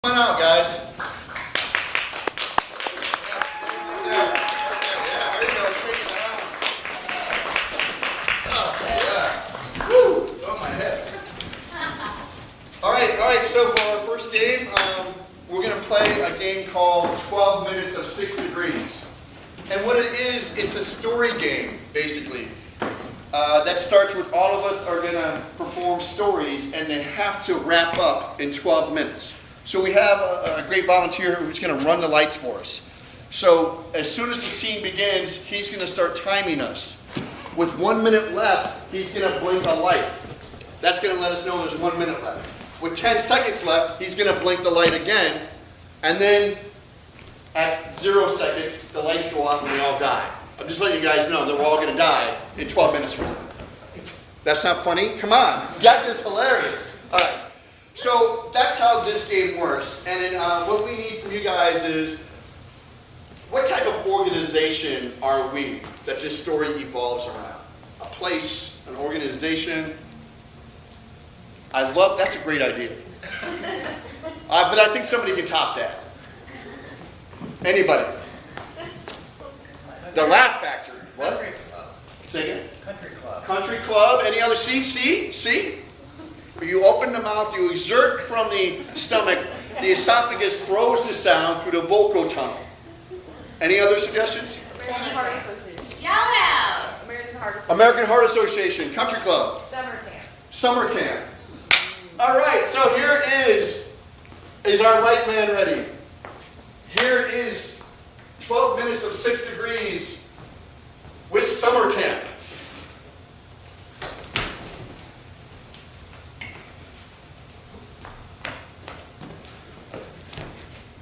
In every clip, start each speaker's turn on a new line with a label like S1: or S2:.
S1: Come on out, guys. All right, so for our first game, we're going to play a game called 12 Minutes of 6 Degrees. And what it is, it's a story game, basically. That starts with all of us are going to perform stories, and they have to wrap up in 12 minutes. So we have a great volunteer who's going to run the lights for us. So as soon as the scene begins, he's going to start timing us. With 1 minute left, he's going to blink a light. That's going to let us know there's 1 minute left. With 10 seconds left, he's going to blink the light again. And then at 0 seconds, the lights go off and we all die. I'm just letting you guys know that we're all going to die in 12 minutes from now. That's not funny? Come on. Death is hilarious. All right. So that's how this game works. And then, what we need from you guys is, what type of organization are we that this story evolves around? A place, an organization. That's a great idea. But I think somebody can top that. Anybody? The Laugh Factory. What?
S2: Country Club.
S1: Say again?
S2: Country Club.
S1: Country Club. Any other? See? You open the mouth, you exert from the stomach, the esophagus throws the sound through the vocal tunnel. Any other suggestions?
S3: American Heart Association.
S4: Yell out!
S1: American Heart Association. Country Club. Summer camp. All right, so here is our light man ready? Here is 12 minutes of 6 degrees with summer camp.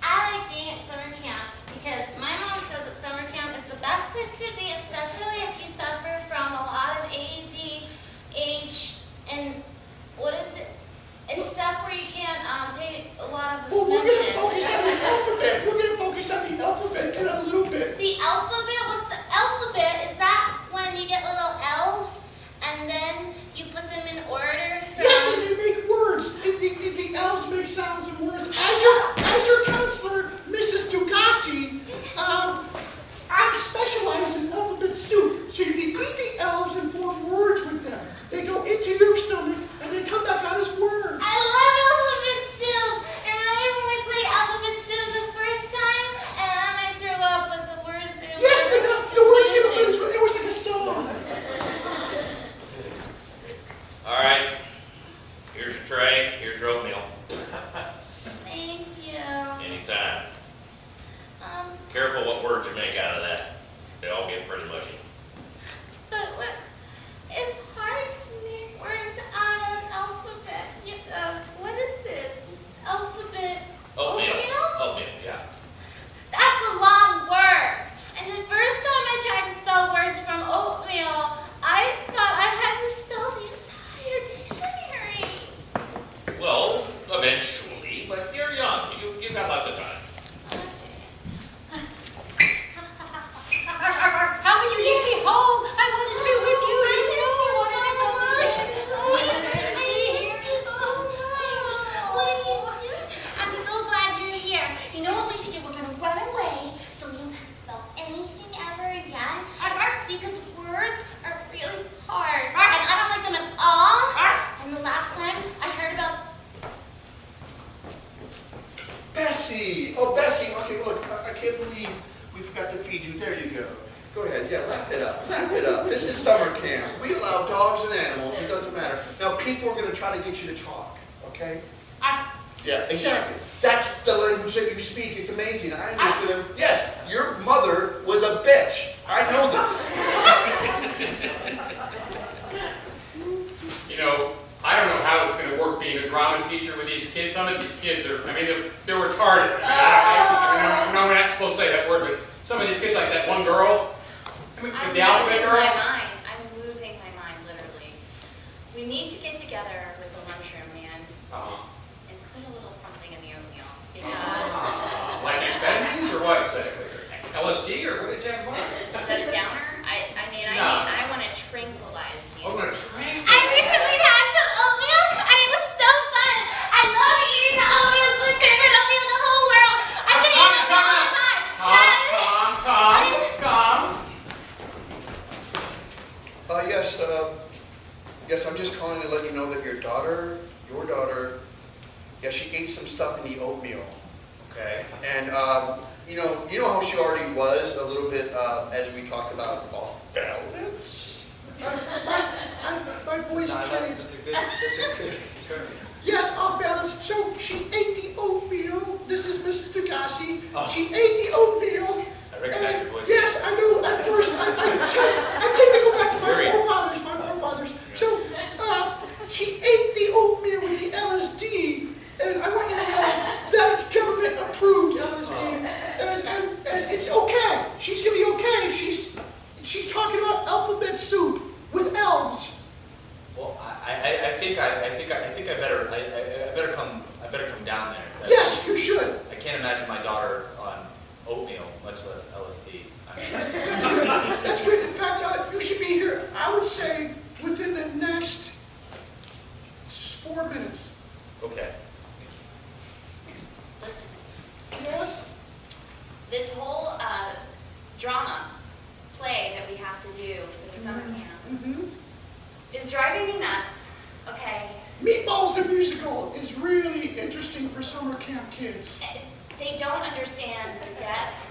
S4: I like being at summer camp because my mom says that summer camp is the best place to be, especially if you suffer from a lot of ADH and what is it? It's stuff where you can't pay a lot of attention.
S1: Well, we're going to focus on the alphabet. We're going to focus on the alphabet in a little bit.
S4: The alphabet? What's the alphabet? Is that when you get little elves and then you put them in order?
S1: Yes, and they make words. The elves make sounds and words. As your counselor, Mrs. Dugassi, I specialize in alphabet soup. So you can eat the elves and form words with them. They go into your stomach and they come back out as words.
S4: I love alphabet soup. Remember when we played alphabet soup the first time and I threw up with the words?
S1: Yes, but no, the words came up. It was like a song.
S2: All right. Here's your tray. Here's your oatmeal.
S4: Thank you.
S2: Anytime. Careful what words you make out of that. They all get pretty mushy.
S4: But it's hard to make words out of alphabet. What is this? Alphabet
S2: Oatmeal, yeah.
S4: That's a long word. And the first time I tried to spell words from oatmeal, I thought I had to spell the entire dictionary.
S2: Well, eventually, but you're young. You've got lots of time.
S3: How would you get me home? I wanted to be with you.
S4: I miss you so much. I missed you so much. What are you doing? I'm so glad you're here. You know what we should do? We're going to run away so we don't have to spell anything ever again. Because words are really hard. And I don't like them at all. And the last time I heard about
S1: Bessie. Oh, Bessie. Okay, look, I can't believe we forgot to feed you. There you go. Go ahead. Yeah, laugh it up. Laugh it up. This is summer camp. We allow dogs and animals. It doesn't matter. Now, people are going to try to get you to talk, okay? Yeah, exactly. That's the language that you speak. It's amazing. I understood it. Yes, your mother was a bitch. I know this.
S5: You know, I don't know how it's going to work being a drama teacher with these kids. Some of these kids are, they're retarded. I'm not supposed to say that word, but some of these kids, like that one girl, the alphabet girl.
S3: I'm losing my mind, literally. We need to get together with the lunchroom, man, and put a little something in the oatmeal. Because
S5: Like amphetamines or what exactly? LSD or what did you have in mind?
S3: is that a downer? I want to tranquilize these.
S5: Oh, I'm going to train.
S4: I recently had some oatmeal and it was so fun. I love eating the oatmeal. It's my favorite oatmeal
S1: stuff in the oatmeal.
S2: Okay.
S1: And you know how she already was a little bit, as we talked about, off balance. My voice changed.
S6: That's a good term.
S1: Yes, off balance. So she ate the oatmeal. This is Mrs. Tagashi.
S2: Oh.
S1: She ate the oatmeal.
S2: I recognize your voice.
S1: Yes, I know. At first, I tend to go back to my
S2: Very-
S1: forefathers. So, she ate the oatmeal with the LSD, and I want you to know that it's government approved LSD, and it's okay. She's gonna be okay. She's talking about alphabet soup with elves.
S6: Well, I think I better come down there.
S1: Yes, you should.
S6: I can't imagine my daughter on oatmeal, much less LSD.
S1: That's good. That's good. In fact, you should be here, I would say, within the next 4 minutes.
S6: Okay.
S3: Listen,
S1: Yes?
S3: this whole drama play that we have to do for the summer camp
S1: Mm-hmm.
S3: is driving me nuts, okay?
S1: Meatballs the musical is really interesting for summer camp kids.
S3: They don't understand the depth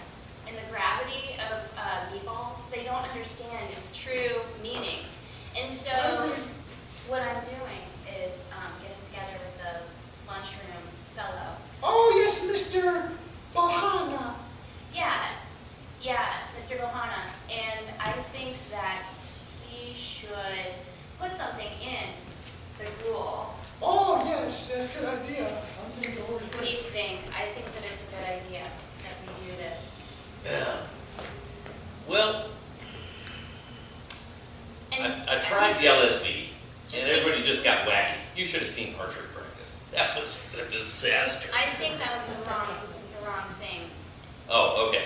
S3: and the gravity of meatballs. They don't understand its true meaning. And so what I'm doing is getting together with the lunchroom fellow.
S1: Oh, yes, Mr. Bahana.
S3: Yeah, Mr. Gohana. And I think that he should put something in the gruel.
S1: Oh, yes, that's a good idea. I'm going to go over
S3: What do you think? I think that it's a good idea that we do this.
S2: Yeah. Well,
S3: And
S2: I tried the LSD,
S3: Just
S2: and everybody just got wacky. You should have seen archery practice. That was a disaster.
S3: I think that was the wrong thing.
S2: Oh, okay.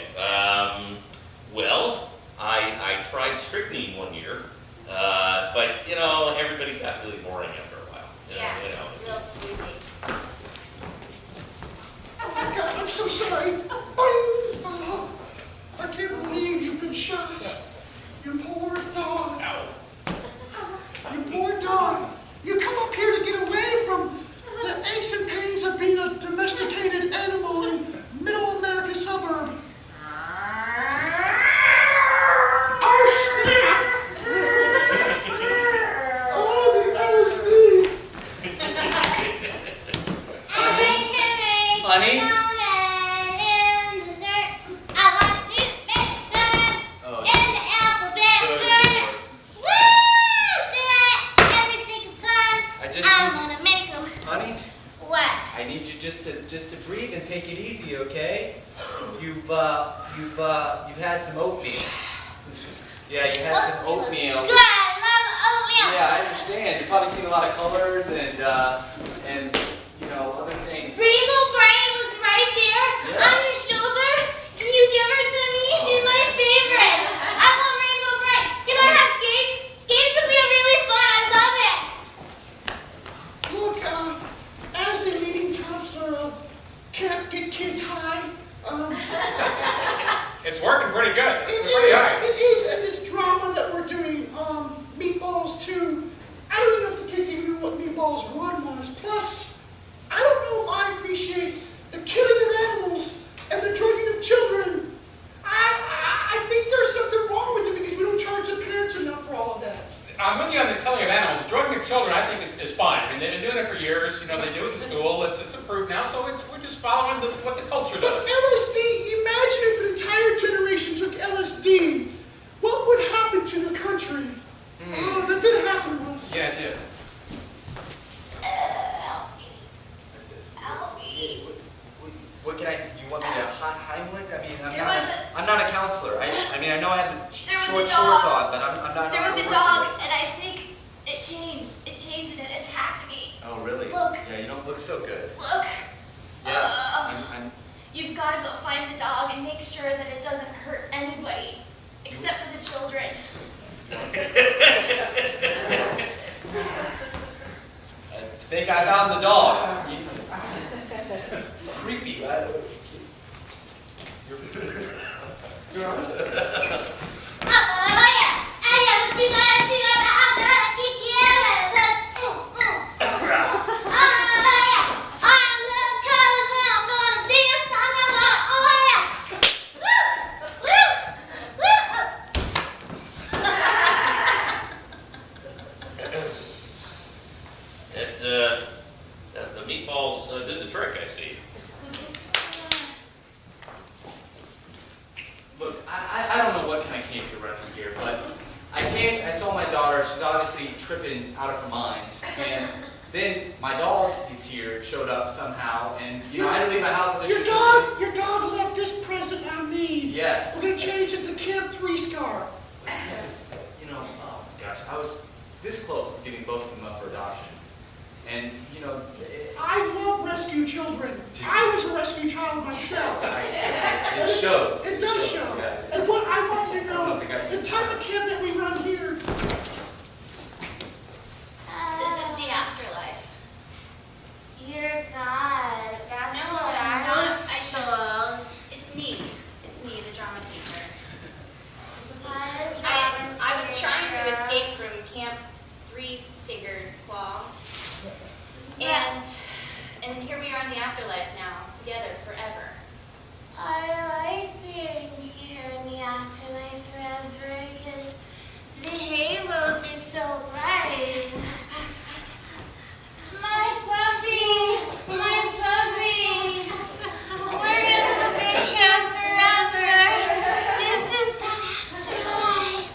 S2: Well, I tried strychnine one year, but everybody got really boring after a while.
S3: Yeah,
S2: You know,
S3: real sleepy.
S1: Oh, my God, I'm so sorry. Oh, I can't believe you've been shot. You poor dog.
S2: Ow.
S1: You poor dog. You come up here to get away from the aches and pains of being a domesticated animal in middle American suburb. Oh, snap! Oh, the LSD.
S6: Honey? Oh, I just need honey,
S4: What?
S6: I need you just to breathe and take it easy, okay? You've had some oatmeal. Yeah, you had some oatmeal.
S4: Good, I love oatmeal.
S6: Yeah, I understand. You've probably seen a lot of colors and other things.
S4: Rainbow Bright was right there
S6: Yeah.
S4: on your shoulder. Can you give her to me? She's my favorite. I want Rainbow Bright. Can I have skates? Skates will be really fun. I love it.
S1: Look, as the leading counselor of Camp Get Kids High,
S5: It's working pretty good.
S1: it is, and this drama that we're doing, Meatballs 2, I don't even know if the kids even know what Meatballs 1 was. Plus, I don't know if I appreciate the killing of animals and the drugging of children. I think there's something wrong with it because we don't charge the parents enough for all of that.
S5: I'm with you on the killing of animals. Drugging of children, I think, is fine. I mean, they've been doing it for years. They do it in school. It's approved now, so we're just following what the culture
S1: But
S5: does.
S1: LSD, imagine if an entire generation took LSD. What would happen to the country? Oh, that did happen once.
S5: Yeah, it did.
S6: What can you want me to Heimlich? I mean,
S3: There was
S6: I'm not a counselor. I know I have the
S3: There was
S6: short
S3: a
S6: shorts
S3: dog.
S6: on, but I'm not.
S3: There was a
S6: working
S3: dog,
S6: with-
S3: and I think it changed. It changed and it attacked me.
S6: Oh, really?
S3: Look.
S6: Yeah, you don't look so good.
S3: Look.
S6: Yeah, I'm
S3: You've got to go find the dog and make sure that it doesn't hurt anybody, except for the children.
S6: I think I found the dog. Creepy. You're on it. tripping out of her mind. And then my dog is here, showed up somehow, and I had to leave my house with her.
S7: Your dog left this present on me.
S6: Yes.
S7: We're gonna change it to Camp 3 Scar.
S6: This is, oh my gosh, I was this close to getting both of them up for adoption. And,
S7: I love rescue children. I was a rescue child myself.
S6: it shows.
S7: It does show.
S6: Yeah.
S7: And what I want you to
S6: I don't
S7: know,
S6: think I-
S7: the type of camp that we run here,
S3: This is the afterlife.
S4: You're God. That's
S3: No,
S4: what
S3: I'm
S4: I
S3: not.
S4: was told.
S3: It's me. It's me, the drama teacher.
S4: What a
S3: I was
S4: drama
S3: trying to
S4: teacher.
S3: escape from Camp Three-Fingered Claw. And here we are in the afterlife now, together forever.
S4: I like being here in the afterlife forever because the halos are so bright. My puppy! My puppy! We're gonna stay here forever. This is the afterlife.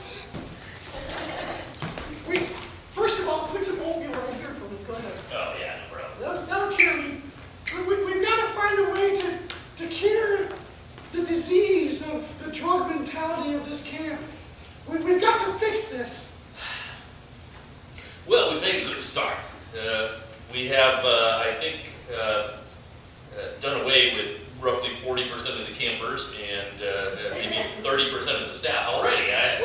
S7: wait, first of all, put some oatmeal right here for me. Go ahead.
S2: Oh, yeah, no problem.
S7: That'll cure me. We've got to find a way to cure the disease of the drug mentality of this camp. We've got to fix this.
S2: Well, we've made a good start. We have, I think, done away with roughly 40% of the campers and maybe 30% of the staff already. I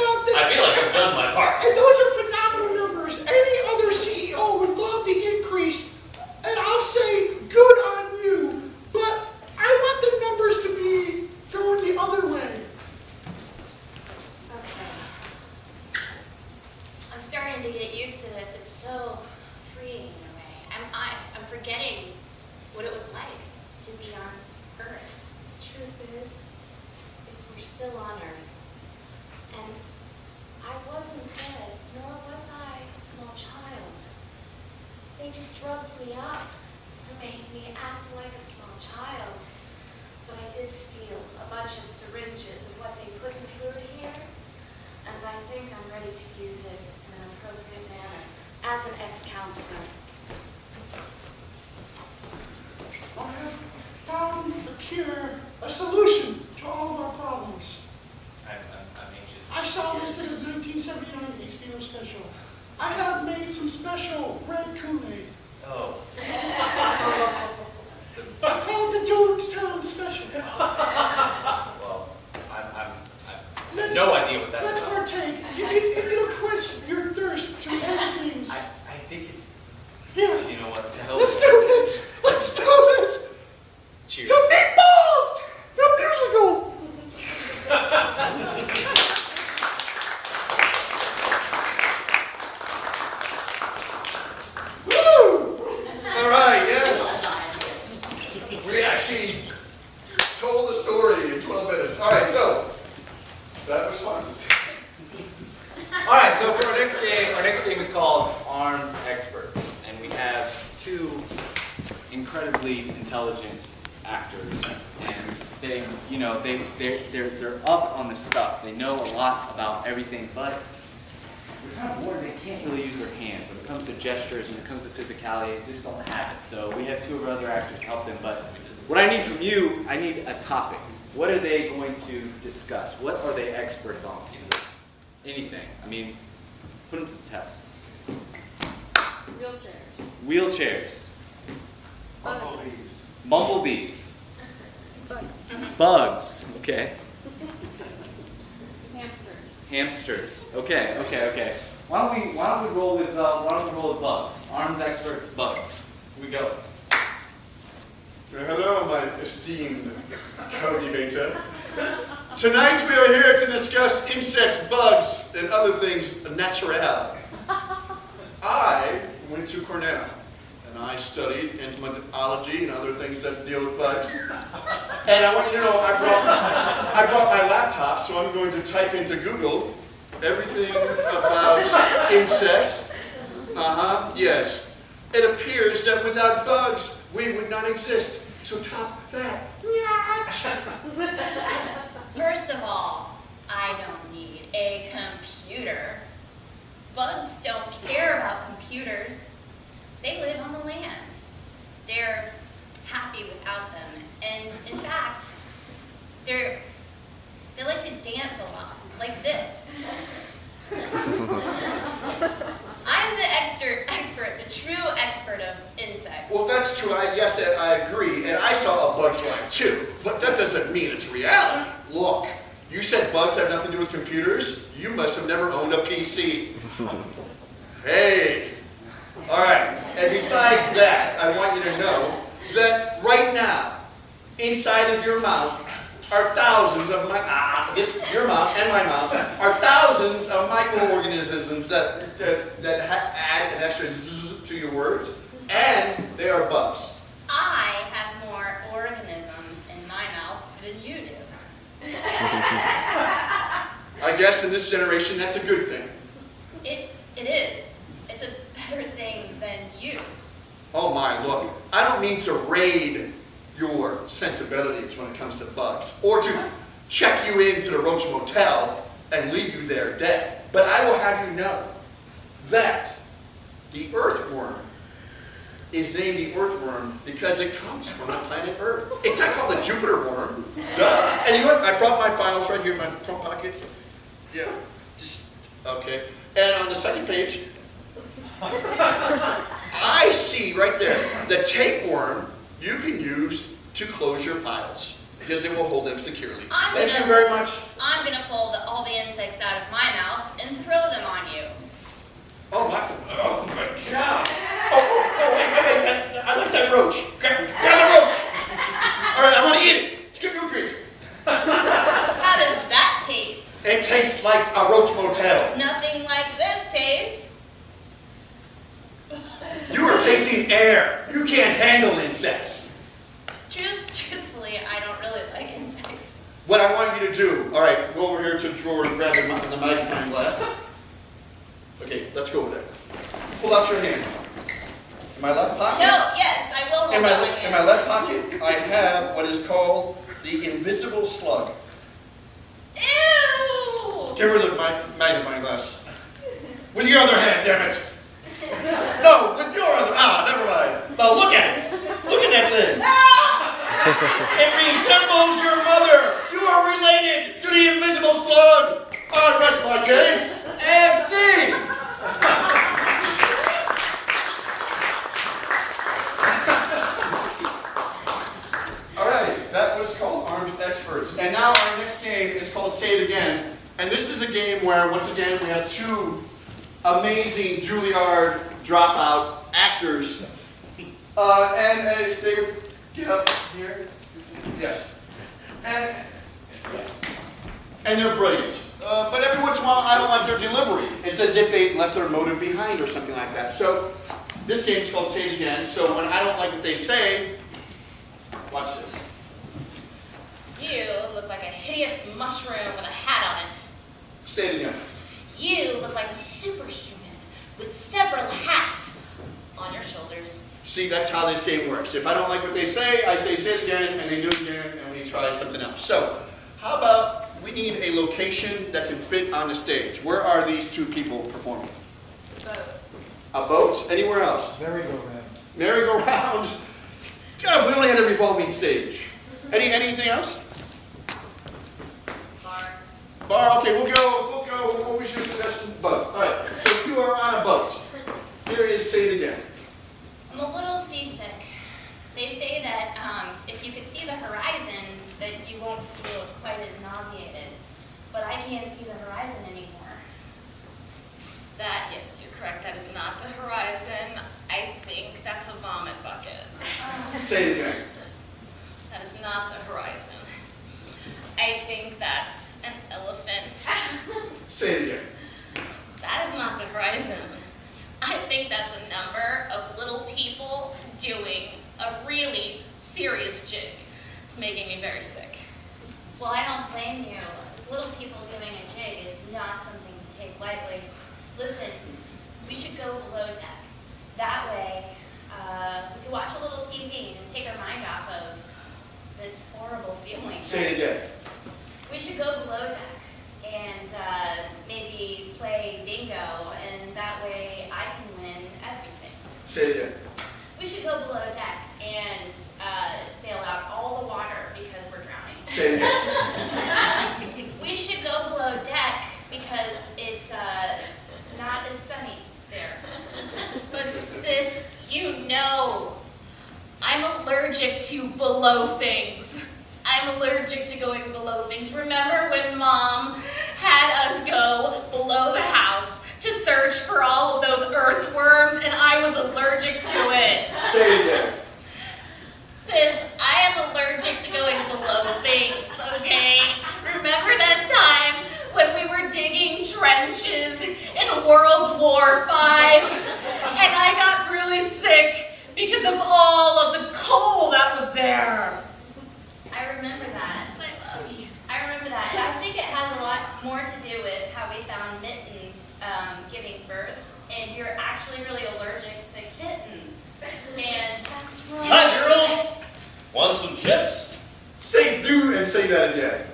S2: feel like I've done my part.
S7: And those are phenomenal numbers. Any other CEO would love the increase, and I'll say good on you. But I want the numbers to be going the other way.
S3: Okay. I'm starting to get used to this. It's so freeing in a way. I'm forgetting what it was like to be on Earth. The truth is we're still on Earth. And I wasn't dead, nor was I a small child. They just drugged me up to make me act like a small child. But I did steal a bunch of syringes of what they put in food here, and I think I'm ready to use it in an appropriate manner as an ex-counselor.
S7: I have found a cure, a solution to all of our problems.
S6: I'm anxious.
S7: I saw this in a 1979 HBO special. I have made some special red Kool-Aid.
S6: Oh. So,
S7: I call it the Jonestown Special.
S6: well, I have no idea what that's
S7: Let's
S6: about.
S7: partake. It'll quench your thirst to end things.
S6: I think it's,
S7: Here,
S6: you know what, to help.
S7: let's do this. Let's do this.
S6: Cheers.
S7: The Meatballs, the musical. Woo!
S1: All right, yes. We actually told the story in 12 minutes. All right, so that responses.
S6: All right, so for our next game is called Arms Experts, and we have two incredibly intelligent actors, and they're up on the stuff. They know a lot about everything, but they're kind of bored. They can't really use their hands when it comes to gestures, when it comes to physicality. They just don't have it. So we have two of our other actors help them. But what I need from you, I need a topic. What are they going to discuss? What are they experts on? Anything. I mean, put them to the test. Wheelchairs. Bumblebees. Bugs. Okay. Hamsters. Okay. Why don't we roll with bugs? Arms experts, bugs. Here we go.
S1: Hello, my esteemed co-debater. Tonight we are here to discuss insects, bugs, and other things natural. I went to Cornell, and I studied entomology and other things that deal with bugs. And I want you to know, I brought my laptop, so I'm going to type into Google everything about insects. Yes. It appears that without bugs, we would not exist. So top that.
S3: First of all, I don't need a computer. bugs don't care about computers. They live on the land. They're happy without them. And in fact, they like to dance a lot, like this. I'm the expert, the true expert of insects.
S1: Well, that's true. Yes, I agree. And I saw a bug's life too. But that doesn't mean it's reality. Look, you said bugs have nothing to do with computers? You must have never owned a PC. Hey. All right. And besides that, I want you to know that right now, inside of your mouth, are thousands of your mouth and my mouth are thousands of microorganisms that add an extra zzz to your words, and they are bugs.
S3: I have more organisms in my mouth than you do.
S1: I guess in this generation, that's a good thing.
S3: It is. It's a better thing than you.
S1: Oh my, look, I don't mean to raid your sensibilities when it comes to bugs, or to check you into the Roach Motel and leave you there dead. But I will have you know that the earthworm is named the earthworm because it comes from the planet Earth. It's not called the Jupiter worm. Duh. And you know what? I brought my files right here in my front pocket. Yeah, just, okay. And on the second page, I see right there the tapeworm you can use to close your files because it will hold them securely. Thank you very much.
S3: I'm going to pull all the insects out of my mouth and throw them on you.
S1: Oh my God. Wait, I like that roach. Grab the roach. All right, I want to eat it. It's good nutrients.
S3: How does that taste?
S1: It tastes like a Roach Motel.
S3: Nothing like this tastes.
S1: You are tasting air. You can't handle insects.
S3: Truthfully, I don't really like insects.
S1: What I want you to do, all right, go over here to the drawer and grab the magnifying glass. Okay, let's go over there. Pull out your hand. In my left pocket?
S3: No, yes, I will hold
S1: In
S3: on.
S1: my left pocket, I have what is called the invisible slug.
S3: Ew!
S1: Give her the magnifying glass. With your other hand, damn it. No, with your other. Never mind. Now look at it. Look at that thing. It resembles your mother. You are related to the invisible slug. I rest my case.
S8: MC!
S1: All right, that was called Armed Experts. And now our next game is called Say It Again. And this is a game where, once again, we have two amazing Juilliard dropout actors. And if they get up here, yes. And they're brilliant. But every once in a while, I don't like their delivery. It's as if they left their motive behind or something like that. So this game is called Say It Again. So when I don't like what they say, watch this.
S3: You look like a hideous mushroom with a hat on it.
S1: Say it again.
S3: You look like a superhuman with several hats on your shoulders.
S1: See, that's how this game works. If I don't like what they say, I say it again, and they do it again, and we try something else. So, how about we need a location that can fit on the stage? Where are these two people performing?
S3: Boat.
S1: A boat? Anywhere else?
S7: Merry-go-round.
S1: Merry-go-round? God, we only had a revolving stage. Anything else?
S3: Bar.
S1: Bar, okay, we'll go. What was your suggestion? Boat. All right, so you are on a boat. Here is Say It Again.
S3: I'm a little seasick. They say that if you could see the horizon, that you won't feel quite as nauseated. But I can't see the horizon anymore.
S9: That, yes, you're correct. That is not the horizon. I think that's a vomit bucket.
S1: Say it again.
S9: That is not the horizon. I think that's an elephant.
S1: Say it again.
S9: That is not the horizon. I think that's a number of little people doing a really serious jig. It's making me very sick.
S3: Well, I don't blame you. Little people doing a jig is not something to take lightly. Listen, we should go below deck. That way, we could watch a little TV and take our mind off of this horrible feeling.
S1: Say it again.
S3: We should go below deck, and maybe play bingo, and that way I can win everything.
S1: Say it again.
S3: We should go below deck and bail out all the water because we're drowning.
S1: Say it again.
S3: We should go below deck because it's not as sunny there.
S9: But sis, you know, I'm allergic to below things. I'm allergic to going below things. Remember when Mom had us go below the house to search for all of those earthworms, and I was allergic to it?
S1: Say it again.
S9: Sis, I am allergic to going below things, okay? Remember that time when we were digging trenches in World War V, and I got really sick because of all of the coal that was there?
S3: I remember that.
S9: I love you.
S3: I remember that. And I think it has a lot more to do with how we found mittens giving birth, and you're actually really allergic to kittens. And
S9: That's right.
S2: Hi, girls. Want some chips?
S1: Say do and say that again.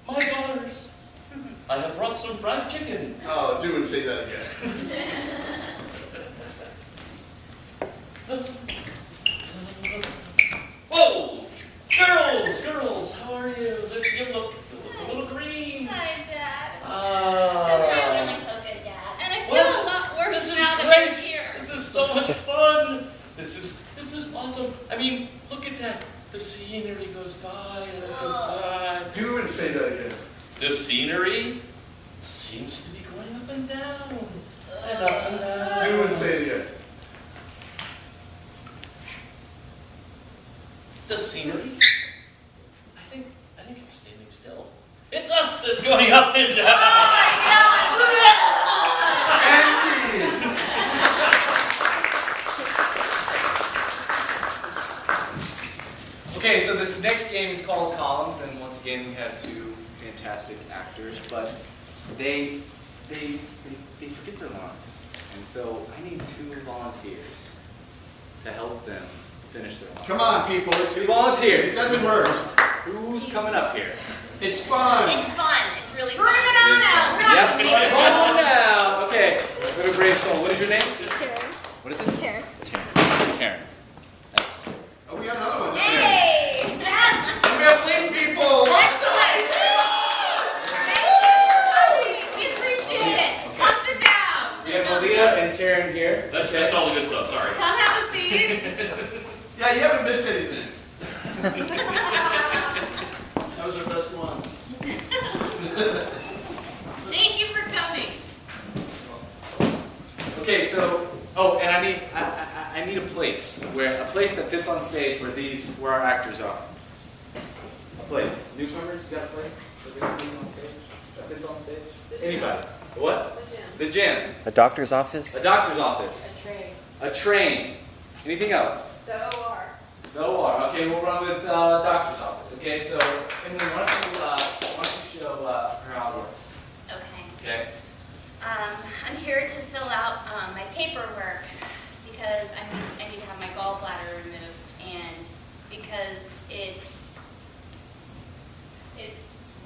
S2: My daughters, I have brought some fried chicken.
S1: Oh, do and say that again.
S2: Whoa! Girls, how are you? You look a little green.
S9: Hi, Dad.
S3: I'm
S2: Ah.
S3: feeling so good, Dad.
S9: And I feel
S2: What?
S9: a lot worse
S2: This is
S9: now that
S2: great.
S9: you're here.
S2: This is so much fun. This is awesome. I mean, look at that. The scenery goes by and it goes by.
S1: Do and say that again.
S2: The scenery seems to be going up and down. And up and down.
S1: Do and say it again.
S2: The scenery? I think it's standing still. It's us that's going up and down.
S1: And scene.
S6: Okay, so this next game is called Columns, and once again we have two fantastic actors, but they forget their lines, and so I need two volunteers to help them finish their lines.
S1: Come on, people.
S6: Two volunteers.
S1: It doesn't hurt.
S6: Who's coming up here?
S1: It's fun.
S3: It's fun. It's really fun.
S9: Bring it on out. We're not
S6: Yep,
S9: gonna
S6: come
S9: be
S6: on now. Okay, we're gonna brainstorm. What is your name?
S4: Taryn.
S6: What is it?
S4: Taryn.
S6: Taryn.
S1: Oh, we got another one.
S9: Hey! Yes!
S1: We have link people.
S9: Excellent! We appreciate it. Come sit down.
S6: We have Aaliyah and Taryn here.
S2: That's all the good stuff, sorry.
S9: Come have a seat.
S1: Yeah, you haven't missed anything. That was our best one.
S9: Thank you for coming.
S6: Okay, so and I need a place that fits on stage where our actors are. A place. Newcomers, you got a place that fits on stage? That fits on stage? Anybody? What? The gym.
S8: A doctor's office?
S6: A doctor's office.
S4: A train.
S6: A train. Anything else?
S4: The OR.
S6: The OR. Okay, we'll run with doctor's office. Okay, so Emily, why don't you show her how it works?
S3: Okay.
S6: Okay.
S3: I'm here to fill out my paperwork because I need to have my gallbladder removed, and because it's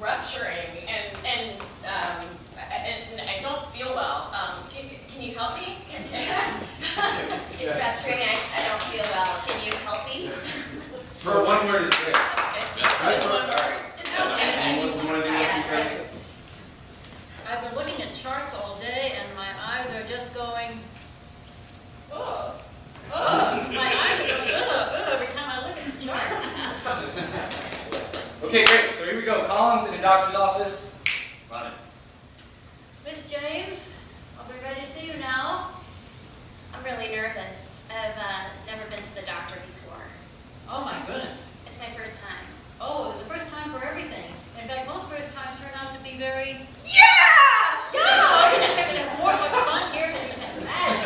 S3: rupturing and I don't feel well. Can you help me? It's rupturing. I don't feel well. Can you help me?
S6: For one word is great.
S3: Just one word. Just okay.
S6: And you want to do what you guys?
S10: I've been looking at charts all day, and my eyes are just going, ugh. Ugh. My eyes are going, ugh, every time I look at the charts.
S6: Okay, great. So here we go. Columns in a doctor's office. Run it.
S10: Miss James, I'll be ready to see you now.
S3: I'm really nervous. I've never been to the doctor before.
S10: Oh my goodness.
S3: It's my first time.
S10: Oh, it was the first time for everything. In fact, most first times turn out to be very,
S9: Yeah!
S10: yeah, you're just having to have more much fun here than you can imagine.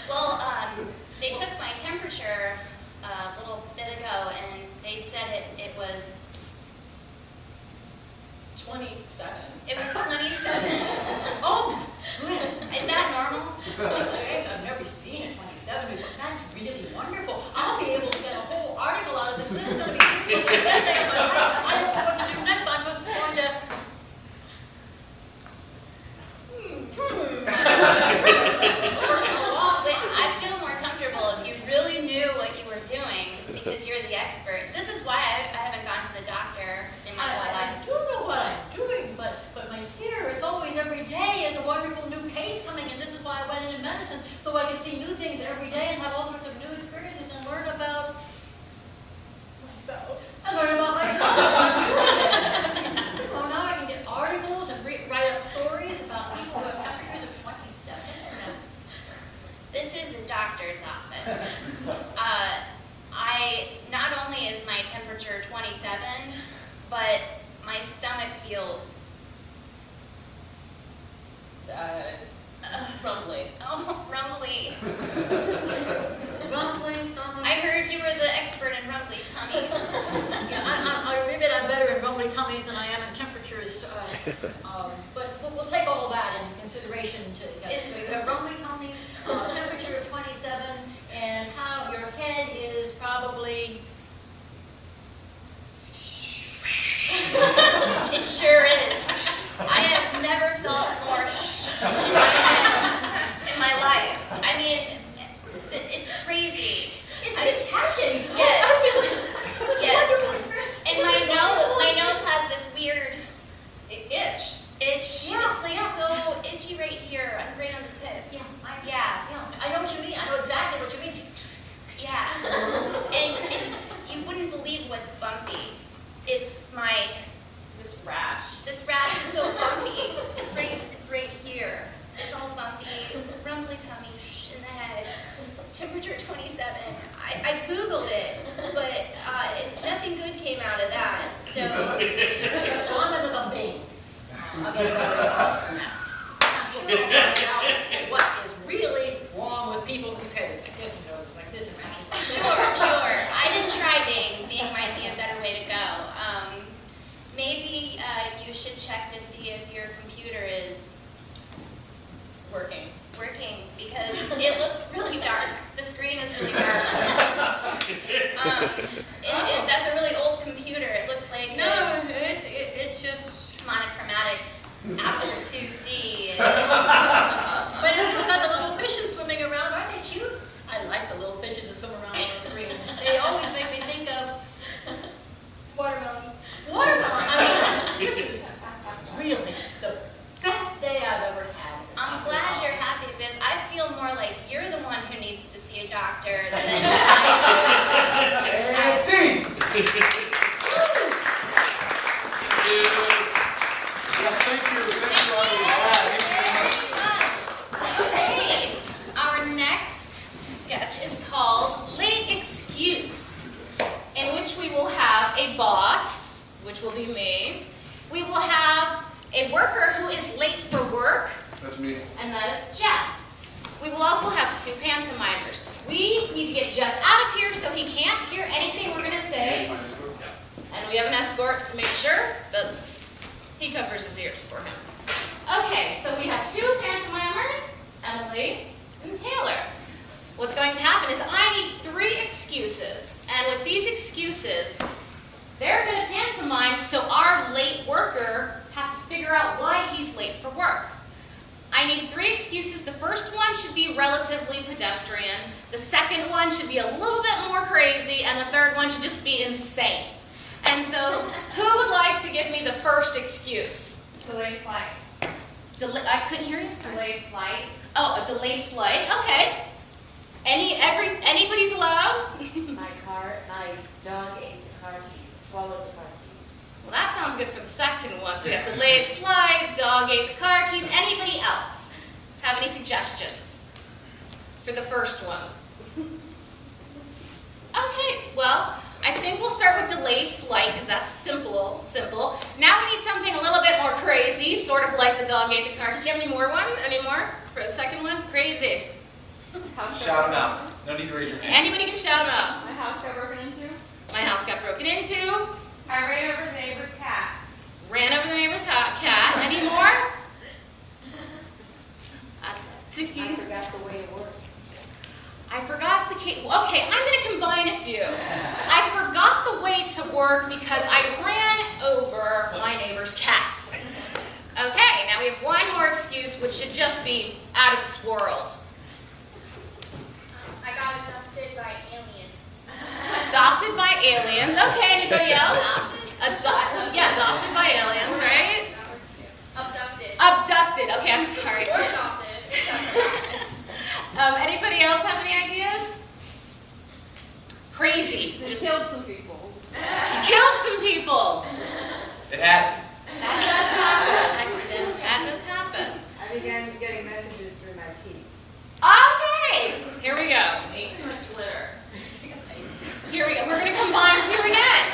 S3: Well, they took my temperature a little bit ago, and they said it was
S10: I don't know what to do next. I'm just going to.
S3: I feel more comfortable if you really knew what you were doing because you're the expert. This is why I haven't gone to the doctor in my whole
S10: I
S3: life.
S10: do know what I'm doing, but my dear, it's always every day is a wonderful new case coming in. This is why I went into medicine, so I can see new things every day and have all sorts of new experiences and learn about myself. And learn about myself. Well, now I can get articles and write up stories about people who have temperatures of 27.
S3: This is a doctor's office. Not only is my temperature 27, but my stomach feels
S9: Rumbly.
S3: oh rumbly.
S10: Rumbling, stomach.
S3: I heard you were the expert in rumbly tummies.
S10: Yeah, I admit I'm better in rumbly tummies than I am in temperatures, but we'll take all that into consideration together. So you have rumbly tummies, temperature of 27, and how your head is probably.
S3: It sure is. I have never felt more in my head in my life. I mean, it's crazy.
S10: It's catching.
S3: Yes.
S10: I feel it. It's
S3: Yes.
S10: wonderful experience.
S3: And my nose has this weird
S9: Itch.
S3: itch.
S10: Yeah,
S3: It's like
S10: yeah.
S3: so itchy right here, right on the tip.
S10: Yeah,
S3: Yeah.
S10: I know what you mean. I know exactly what you mean.
S3: Yeah. And you wouldn't believe what's bumpy. It's
S9: This rash.
S3: this rash is so bumpy. It's right here. It's all bumpy, rumbly tummy in the head. Temperature 27. I Googled it, but nothing good came out of that. So
S10: So I'm going to be. I'm sure I'll find out what is really wrong with people whose head is like this and nose is like this and rashes like this.
S3: sure. I didn't try Bing. Bing might be a better way to go. Maybe you should check to see if your computer is
S9: Working.
S3: because it looks really dark. The screen is really dark. That's a really old computer. It looks like
S10: No, it's just.
S3: monochromatic Apple IIc.
S10: But it's still got the little fishes swimming around. Aren't they cute? I like the little fishes that swim around on the screen. They always make me think of
S3: Watermelons.
S10: watermelon. I mean, this is really the best day I've ever had.
S3: I'm glad you're happy because I feel more like you're the one who needs to see a doctor than I
S6: And scene!
S1: Yes, thank you. Thank you, Audrey.
S9: Okay. Our next sketch is called Late Excuse, in which we will have a boss, which will be me. We will have a worker who is late for work,
S1: That's me.
S9: and that is Jeff. We will also have two pantomimers. We need to get Jeff out of here so he can't hear anything we're going to say. And we have an escort to make sure that he covers his ears for him. Okay, so we have two pantomimers, Emily and Taylor. What's going to happen is I need 3 excuses. And with these excuses, they're going to pantomime so our late worker has to figure out why he's late for work. I need 3 excuses. The first one should be relatively pedestrian. The second one should be a little bit more crazy. And the third one should just be insane. And so, who would like to give me the first excuse?
S3: Delayed flight.
S9: I couldn't hear you. Sorry.
S3: Delayed flight.
S9: Oh, a delayed flight. Okay. Anybody's allowed?
S8: My dog ate the car keys, swallowed the car keys.
S9: Well, that sounds good for the second one. So we have delayed flight, dog ate the car keys. Anybody else have any suggestions for the first one? Okay, well, I think we'll start with delayed flight because that's simple. Now we need something a little bit more crazy, sort of like the dog ate the car keys. Do you have any more for the second one? Crazy.
S6: Shout them out. No need to raise your hand.
S9: Anybody can shout them out.
S3: My house got broken into.
S9: My house got broken into.
S3: I ran over the neighbor's cat.
S9: Ran over the neighbor's cat. Any more?
S8: I forgot the way to work.
S9: I forgot the key. Okay, I'm going to combine a few. I forgot the late to work because I ran over my neighbor's cat. Okay, now we have one more excuse, which should just be out of this world.
S3: I got adopted by aliens.
S9: Adopted by aliens. Okay, anybody else? Adopted by aliens, right?
S3: Abducted.
S9: Abducted. Okay, I'm sorry.
S3: Or adopted.
S9: Anybody else have any ideas? Crazy.
S8: Just killed some people.
S9: You killed some people.
S6: It happens.
S9: That does happen. That does happen.
S8: I began getting messages through my teeth.
S9: Okay, here we go.
S3: Ate too much glitter.
S9: Here we go. We're going to combine two again.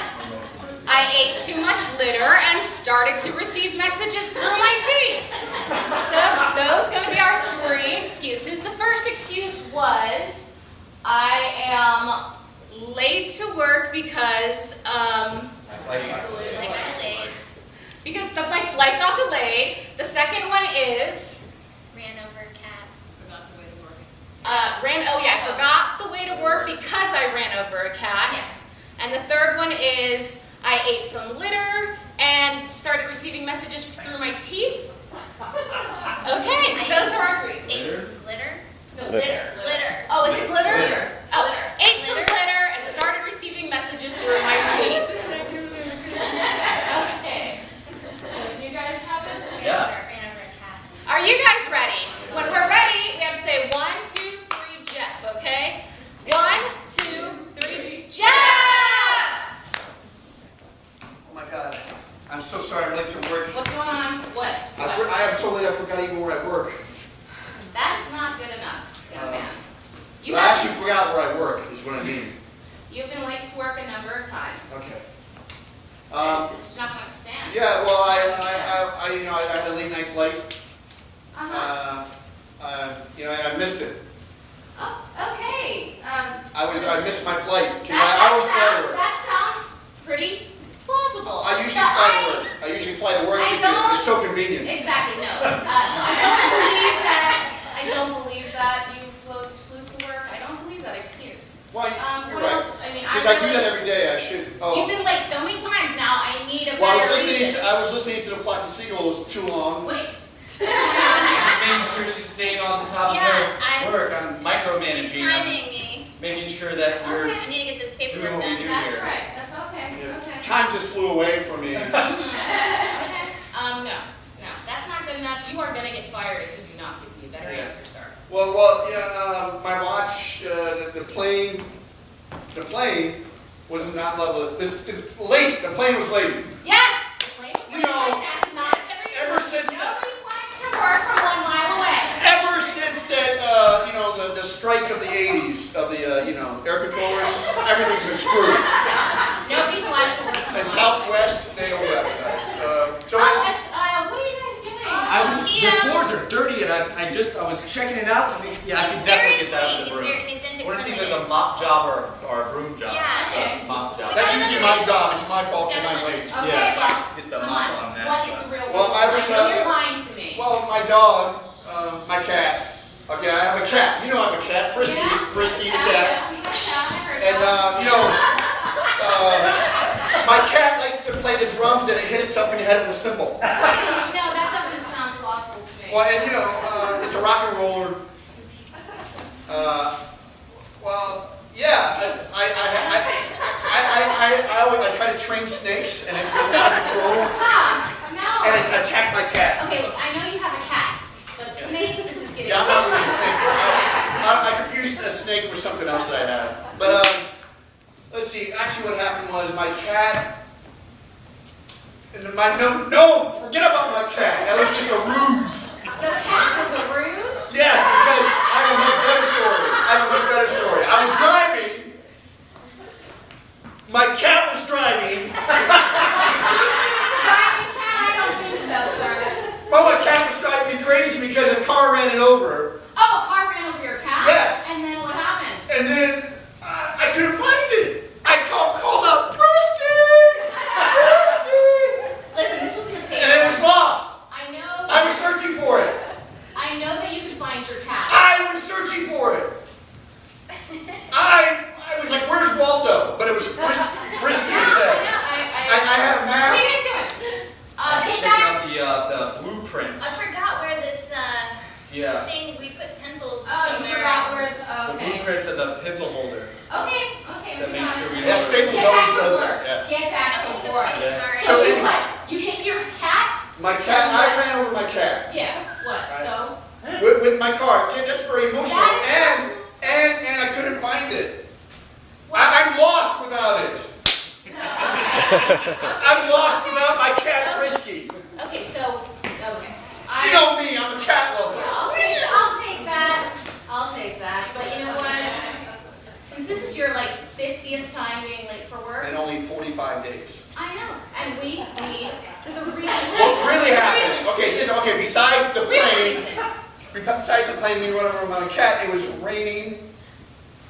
S9: I ate too much litter and started to receive messages through my teeth. So those are going to be our three excuses. The first excuse was I am late to work because my flight got delayed. The second one is
S3: Ran over a cat.
S10: Forgot the way to work.
S9: I forgot the way to work because I ran over a cat.
S3: Yeah.
S9: And the third one is I ate some litter and started receiving messages through my teeth. Okay, those are our three.
S3: Ate some glitter.
S9: No, litter.
S3: Glitter.
S9: Oh, is it glitter?
S6: Glitter.
S9: Oh,
S3: Glitter.
S9: ate some
S3: Glitter.
S9: glitter and started receiving messages through my teeth. Okay. So do you guys have it?
S6: Yeah.
S3: Ran over a cat.
S9: Are you guys ready? When we're ready, we have to say 1, 2, 3, Jeff, okay? 1, 2, 3, Jeff!
S1: Oh my God. I'm so sorry I'm late to work.
S9: What's going on? What?
S1: I am so late I forgot even where I work.
S9: That is not good enough, young man.
S1: I actually forgot where I work, is what I mean.
S9: You've been late to work a number of times.
S1: Okay.
S9: This is not going to stand.
S1: Yeah, well, I had a late night flight. I missed it.
S9: Oh, okay.
S1: I missed my flight. I always fly to work.
S9: That sounds pretty plausible.
S1: I usually fly to work. I usually fly to work because it's so convenient.
S9: Exactly, no. So I don't believe that you flew to work. I don't believe that excuse.
S1: Well, you're
S9: well,
S1: right.
S9: I mean,
S1: Because I do that every day. I should.
S9: You've been late so many times now. I need a
S1: Well,
S9: better reason.
S1: I was listening to the Flock of Seagulls too long.
S9: Wait.
S6: Just making sure she's staying on the top of
S3: Yeah,
S6: her work. I'm
S3: He's
S6: micromanaging. I'm
S3: timing me.
S6: making sure that we're
S3: I need to get this
S6: doing
S3: paperwork
S6: what we
S3: done.
S6: do
S9: That's
S6: here.
S9: right. That's okay.
S1: Yeah.
S9: Okay.
S1: Time just flew away from me.
S9: No. That's not good enough. You are going to get fired if you do not give me a better
S1: Yeah.
S9: answer, sir.
S1: Well, yeah. My watch, the plane was not level. Late. The plane was late.
S9: Yes. The plane was
S1: You
S9: late.
S1: know,
S9: That's not
S1: ever since
S9: nobody flies to work from 1 mile away.
S1: Ever since that, the strike of the 80s of the, air controllers, everything's been screwed.
S9: Nobody flies to work from
S1: And
S9: 1 mile away.
S1: Southwest, they over-advertise.
S9: What are you guys doing?
S6: The floors are dirty, and I was checking it out. I can definitely get that out of the broom. I want to see if there's a mop job or a broom job.
S3: Yeah.
S6: It's a mop job.
S1: That's usually my job. It's my fault because I'm late.
S9: Okay,
S6: Yeah.
S9: well,
S6: Get the
S9: come
S6: mop
S9: on.
S6: on that.
S9: What is the real
S1: Well,
S9: reason?
S1: I was,
S9: know you're lying to me.
S1: Well, my dog, my cat. Okay, I have a cat. You know I have a cat. Frisky the cat.
S9: Yeah, you guys have. I heard
S1: And,
S9: that.
S1: my cat likes to play the drums and it hit itself in the head with a cymbal.
S9: No, that doesn't sound plausible to me.
S1: Well, and it's a rock and roller. I try to train snakes and it goes out of control
S9: No.
S1: and it attacked my cat.
S9: Okay, look, I know you have a cat, but snakes, this is getting...
S1: Yeah, I'm not really a snake. I confused a snake with something else that I had. But let's see. Actually, what happened was my cat. No, forget about my cat. That was just a ruse.
S9: The cat was a ruse?
S1: Yes, because I have a much better story. I was driving. My cat was driving.
S9: I don't think so, sir.
S1: Well, my cat was driving me crazy because a car ran it over.
S9: Oh, a car ran over your cat?
S1: Yes.
S9: And then what happened?
S1: And then I couldn't find it. I called out, Brisky!
S9: Listen, this was in the paper.
S1: And it was lost.
S9: I know.
S1: I was searching for it.
S9: I know that you can find your cat.
S1: I was searching
S6: secret to the pencil holder.
S9: Okay,
S6: To
S9: we
S6: make
S9: got
S6: sure
S9: it.
S6: we
S1: Yeah, Staples always does that, yeah.
S9: Get back to work.
S6: Yeah.
S3: Sorry.
S1: So
S9: you
S1: anyway,
S9: what? You hit your cat?
S1: my cat, I ran over my cat
S9: Yeah. What?
S1: Right.
S9: So?
S1: with my car. Kid, that's very emotional. And I couldn't find it. I'm lost without it. I'm lost without my cat Frisky.
S9: Okay, so okay.
S1: You know me, I'm a cat lover.
S9: Yeah, I'll take that. But you know what? Since this is your like 50th time being late for work,
S1: And only 45 days.
S9: I know, and we need the reason.
S1: What really happened? Okay, besides the
S9: Real
S1: plane,
S9: reason.
S1: besides the plane, me running over my cat, it was raining.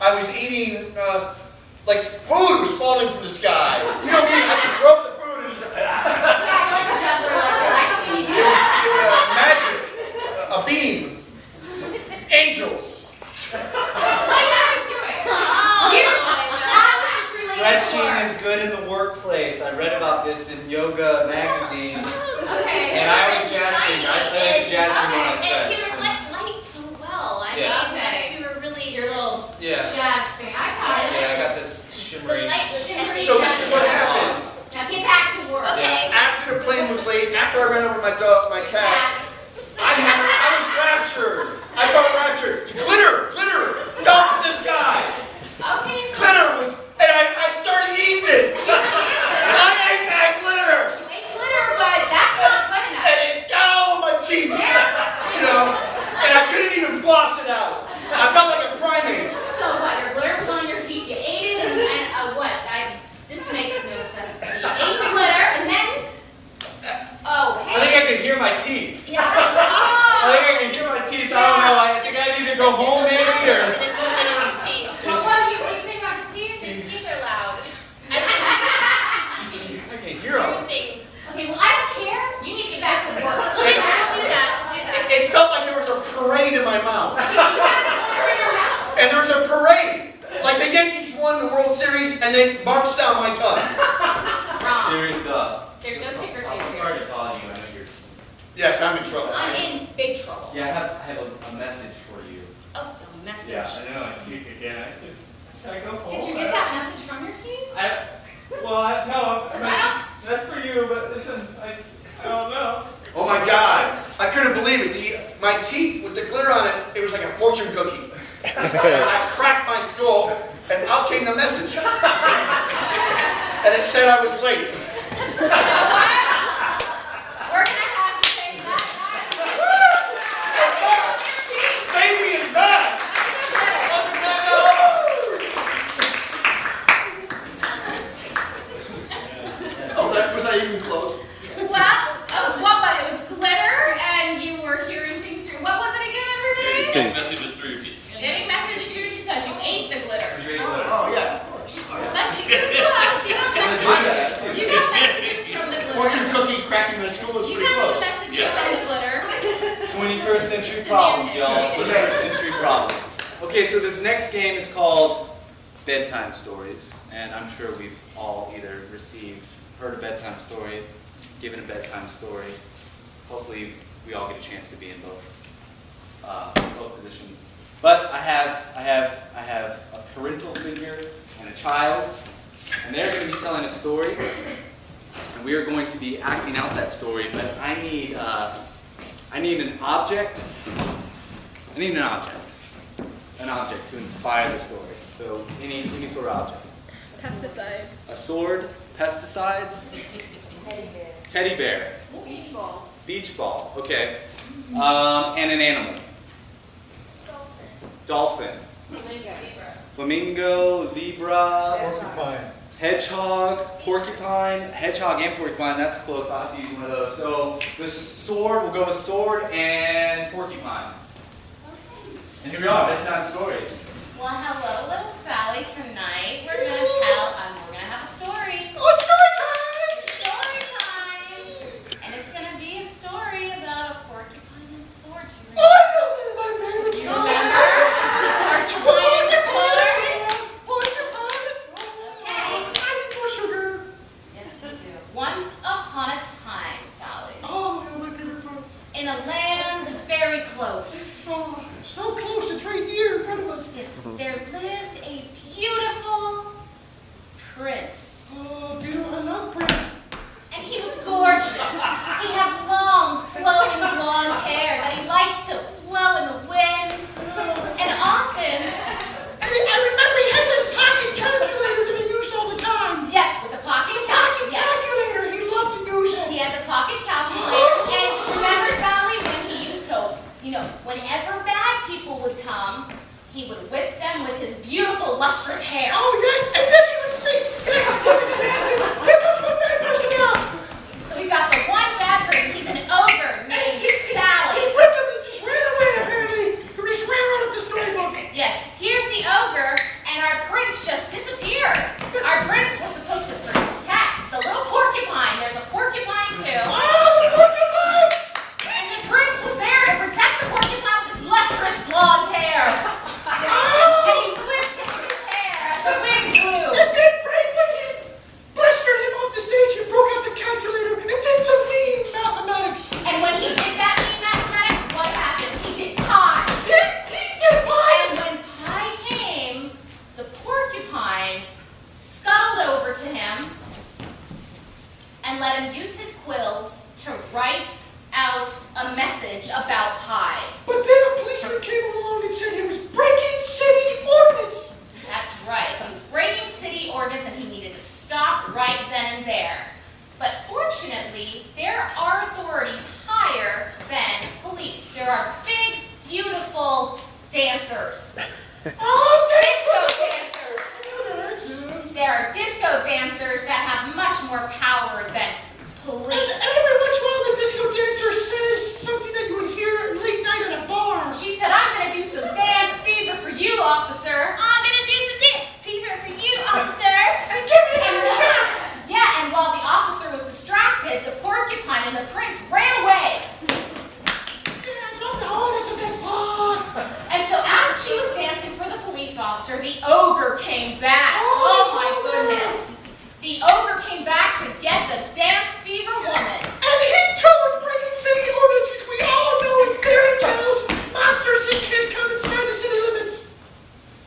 S1: I was eating, like food was falling from the sky. You know me, I just broke the food and just, it was magic, a beam, angels.
S6: Stretching is good in the workplace. I read about this in Yoga magazine.
S9: Okay.
S6: And I was jazzing. I played jazzing when I
S3: And he
S6: stretched.
S3: reflects light so well. I
S6: Yeah.
S3: mean, that's, we were really
S9: Your little
S6: Yeah.
S9: jazz fan. I got it.
S6: Yeah, I got this
S3: the
S6: shimmering.
S3: light was catching.
S1: So this is what happened.
S9: Now get back to work.
S3: Okay.
S1: After the plane was late, after I ran over my dog, my cat, I was raptured. I felt raptured. Glitter fell from the sky.
S9: Okay, so
S1: Glitter was, and I started eating it. I ate that glitter,
S9: you ate glitter, but that's not good enough.
S1: and it got all over my teeth. You know, and I couldn't even floss it out. I felt like a primate.
S9: So what? Your glitter was on your teeth. You ate it, and what? This makes no sense to me. You ate the glitter, and then
S6: I think I can hear my teeth.
S3: Yeah.
S6: I think I can hear my teeth. I don't know. I think I need to go home maybe or.
S3: It's his teeth.
S9: What do you say about his teeth?
S3: His teeth are loud.
S6: I can hear them.
S3: Things.
S9: Okay, well I don't care. You need to get back to work.
S3: We'll do that.
S1: It felt like there was a parade in my mouth.
S9: You have glitter in your mouth.
S1: And there's a parade. Like the Yankees won the World Series and they marched down my tongue.
S9: Wrong.
S6: Serious
S9: There's no ticker tape
S6: I'm
S9: here.
S6: sorry to bother you. I know you're.
S1: Yes, I'm in trouble.
S9: I'm in big trouble.
S6: Yeah, I have a message for you.
S3: Oh, the message.
S6: Yeah, I know. Again, should I go home?
S9: Did you get that message from your team?
S6: That's for you, but listen, I don't know.
S1: Oh my God. I couldn't believe it. My teeth with the glitter on it, it was like a fortune cookie. I cracked my skull and out came the message. And it said I was late.
S9: You know what? We're gonna have to take that.
S1: Baby is back. Oh, was I even close?
S9: Well, what? It was glitter, and you were hearing things through. What was it again, everybody?
S2: Getting messages through your teeth.
S9: Getting messages through because you ate the glitter.
S1: Oh, yeah, of course.
S9: But you got messages from the glitter.
S1: Fortune cookie cracking my skull was
S9: You
S1: pretty
S9: got
S1: close.
S9: messages from the glitter.
S6: 21st century problems, y'all. 21st century problems. Okay, so this next game is called Bedtime Stories. And I'm sure we've all either heard a bedtime story, given a bedtime story. Hopefully we all get a chance to be in both positions. But I have a parental figure and a child, and they're going to be telling a story, and we are going to be acting out that story. But I need an object. I need an object to inspire the story. So any sort of object.
S3: Pesticides.
S6: A sword, pesticides,
S8: Teddy bear.
S6: teddy bear,
S9: Beach ball.
S6: beach ball. Okay, and an animal. Dolphin. Flamingo, zebra,
S7: Porcupine.
S6: hedgehog, porcupine. Hedgehog and porcupine, that's close. I'll have to use one of those. So the sword, we'll go with sword and porcupine. And here we are, bedtime stories.
S9: Well, hello, little Sally. Tonight we're gonna have a story.
S7: Oh, story time!
S9: Story time. And it's gonna be a story about a porcupine and a sword. Do you
S7: Oh,
S9: remember?
S7: I know my favorite
S9: You
S7: story.
S9: remember? Porcupine and sword.
S7: I need more sugar.
S9: Yes, you do. Once upon a time, Sally,
S7: Oh, that's my favorite part.
S9: in a land very close.
S7: Oh, so close, it's right here in front of us.
S9: would whip them with his beautiful, lustrous hair.
S7: Oh, yes, and then he would say, yes, here comes one bad person now.
S9: So we've got the one bad person. He's an ogre named Sally.
S7: He whipped him and just ran away, apparently. He just ran out of the storybook.
S9: Yes, here's the ogre, and our prince just disappeared. Our prince was supposed to protect the little porcupine. There's a porcupine too.
S7: Oh, the porcupine!
S9: And the prince was there to protect the porcupine with his lustrous blonde hair. And he whipped his hair as the wind blew.
S7: And then right when he blustered him off the stage, he broke out the calculator and did some mean mathematics.
S9: And when he did that mean mathematics, what happened? He did pi.
S7: He did pie.
S9: And when pi came, the porcupine scuttled over to him and let him use his quills to write out a message about pi.
S7: But then a policeman came along and said he was breaking city ordinance.
S9: That's right. He was breaking city ordinance and he needed to stop right then and there. But fortunately, there are authorities higher than police. There are big, beautiful dancers. Disco dancers. There are disco dancers that have much more power than police.
S7: And every once in a while, the disco dancer says something that you would hear late night at a bar.
S9: She said, I'm going to do some dance fever for you, officer.
S4: I'm gonna do some dance fever for you, officer.
S7: And give me another shot.
S9: Yeah, and while the officer was distracted, the porcupine and the prince ran away.
S7: Oh, that's the best part.
S9: And so as she was dancing for the police officer, the ogre came back. Oh my goodness. The ogre came back to get the dance fever woman.
S7: And he too was breaking city ordinance, which we all know in fairy tales. Monsters and kids come inside the city limits.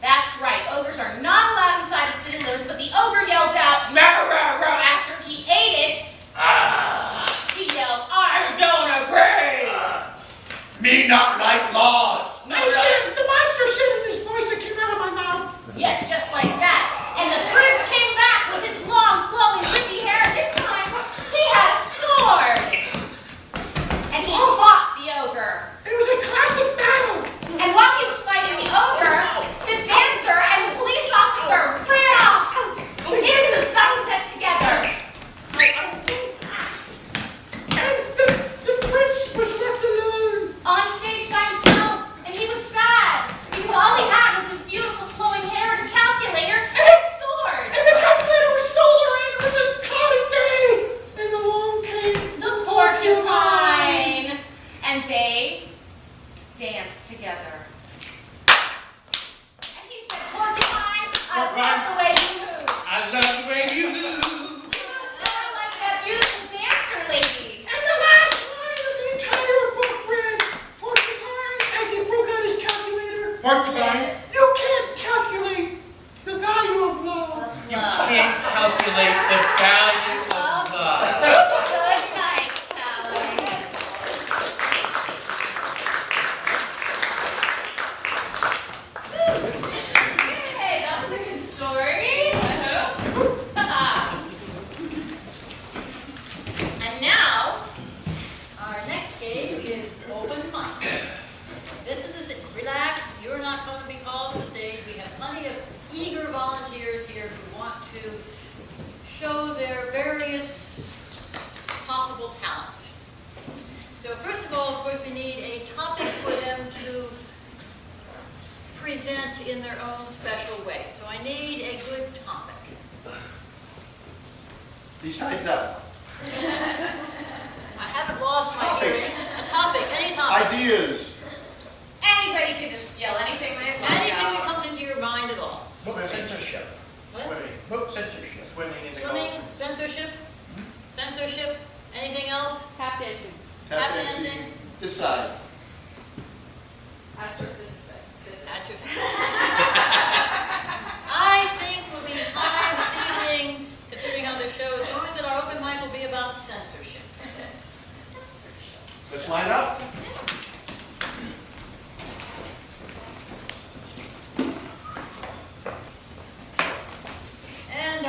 S9: That's right, ogres are not allowed inside the city limits, but the ogre yelled out, "Rah, rah, rah," after he ate it. He yelled, I don't agree.
S1: Me not like laws.
S7: The monster said in his voice that came out of my mouth.
S9: Yes, just like that. And the prince came back with his long, flowing, zippy hair. This time, he had a sword. And he fought the ogre.
S7: It was a classic battle.
S9: And while he was fighting the ogre, the dancer and the police officer ran off into the sunset together.
S7: And the prince was left alone.
S9: On stage by himself, and he was sad because all he had was his beautiful flowing hair and his calculator and his sword.
S7: And the calculator was solar and it was a cloudy day. And along came
S9: The porcupine, and they danced together. And he said, "Porcupine, I love the way you move.
S5: I love the way you move.
S9: Sort of like that beautiful dancer lady."
S7: And the last line of the entire book read, Porcupine, as he broke out his calculator.
S5: Porcupine,
S7: You can't calculate the value of love.
S5: you can't calculate the value of love.
S9: Good night, Sally. Hey, that was a good story. And now,
S10: Our next game is open mic. This is relax, you're not going to be called to the stage. We have plenty of eager volunteers here who want to show their various possible talents. So first of all, of course, we need a topic for them to present in their own special way. So I need a good topic.
S1: Besides that,
S10: I haven't lost my
S1: Topics.
S10: hearing. A topic, any topic.
S1: ideas.
S9: anybody could just yell anything they want.
S10: Anything that comes into your mind at all.
S5: Censorship.
S10: What?
S5: Book censorship. Swimming in the
S10: Swimming, censorship, censorship, anything else?
S8: Tap dancing.
S10: Tap dancing.
S1: Decide.
S8: Astrophysicist.
S10: Atrophy. I think will be time this evening, considering how the show is going, that our open mic will be about censorship.
S1: Let's line up.
S10: And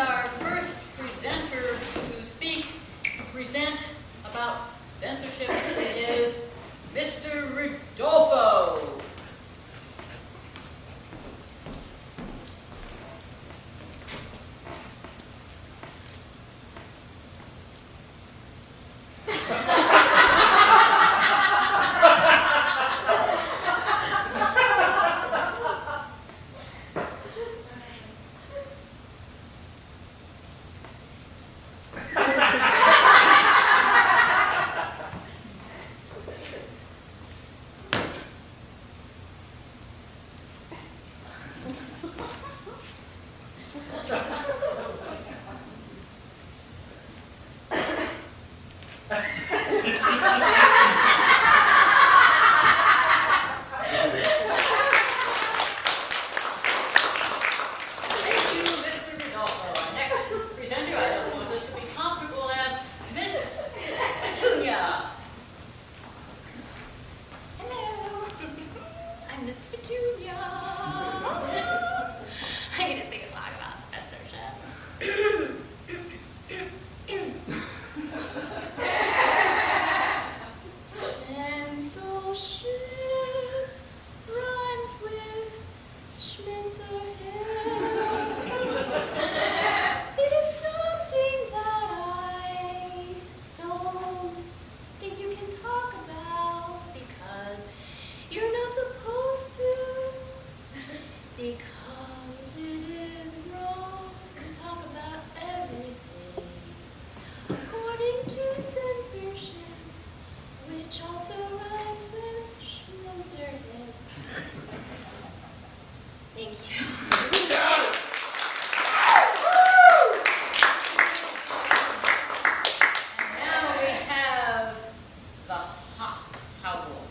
S10: Thank you, Mr. Rodolfo. Our next presenter, I don't want this to be comfortable, we'll have Miss Petunia.
S9: Hello, I'm Miss Petunia. I'm gonna sing a song about censorship. Censorship rhymes with schmensorship. It is something that I don't think you can talk about because you're not supposed to. Because it is wrong to talk about everything according to censorship, which also rhymes with schmensorship. Thank you.
S10: And now we have the hot housewoman.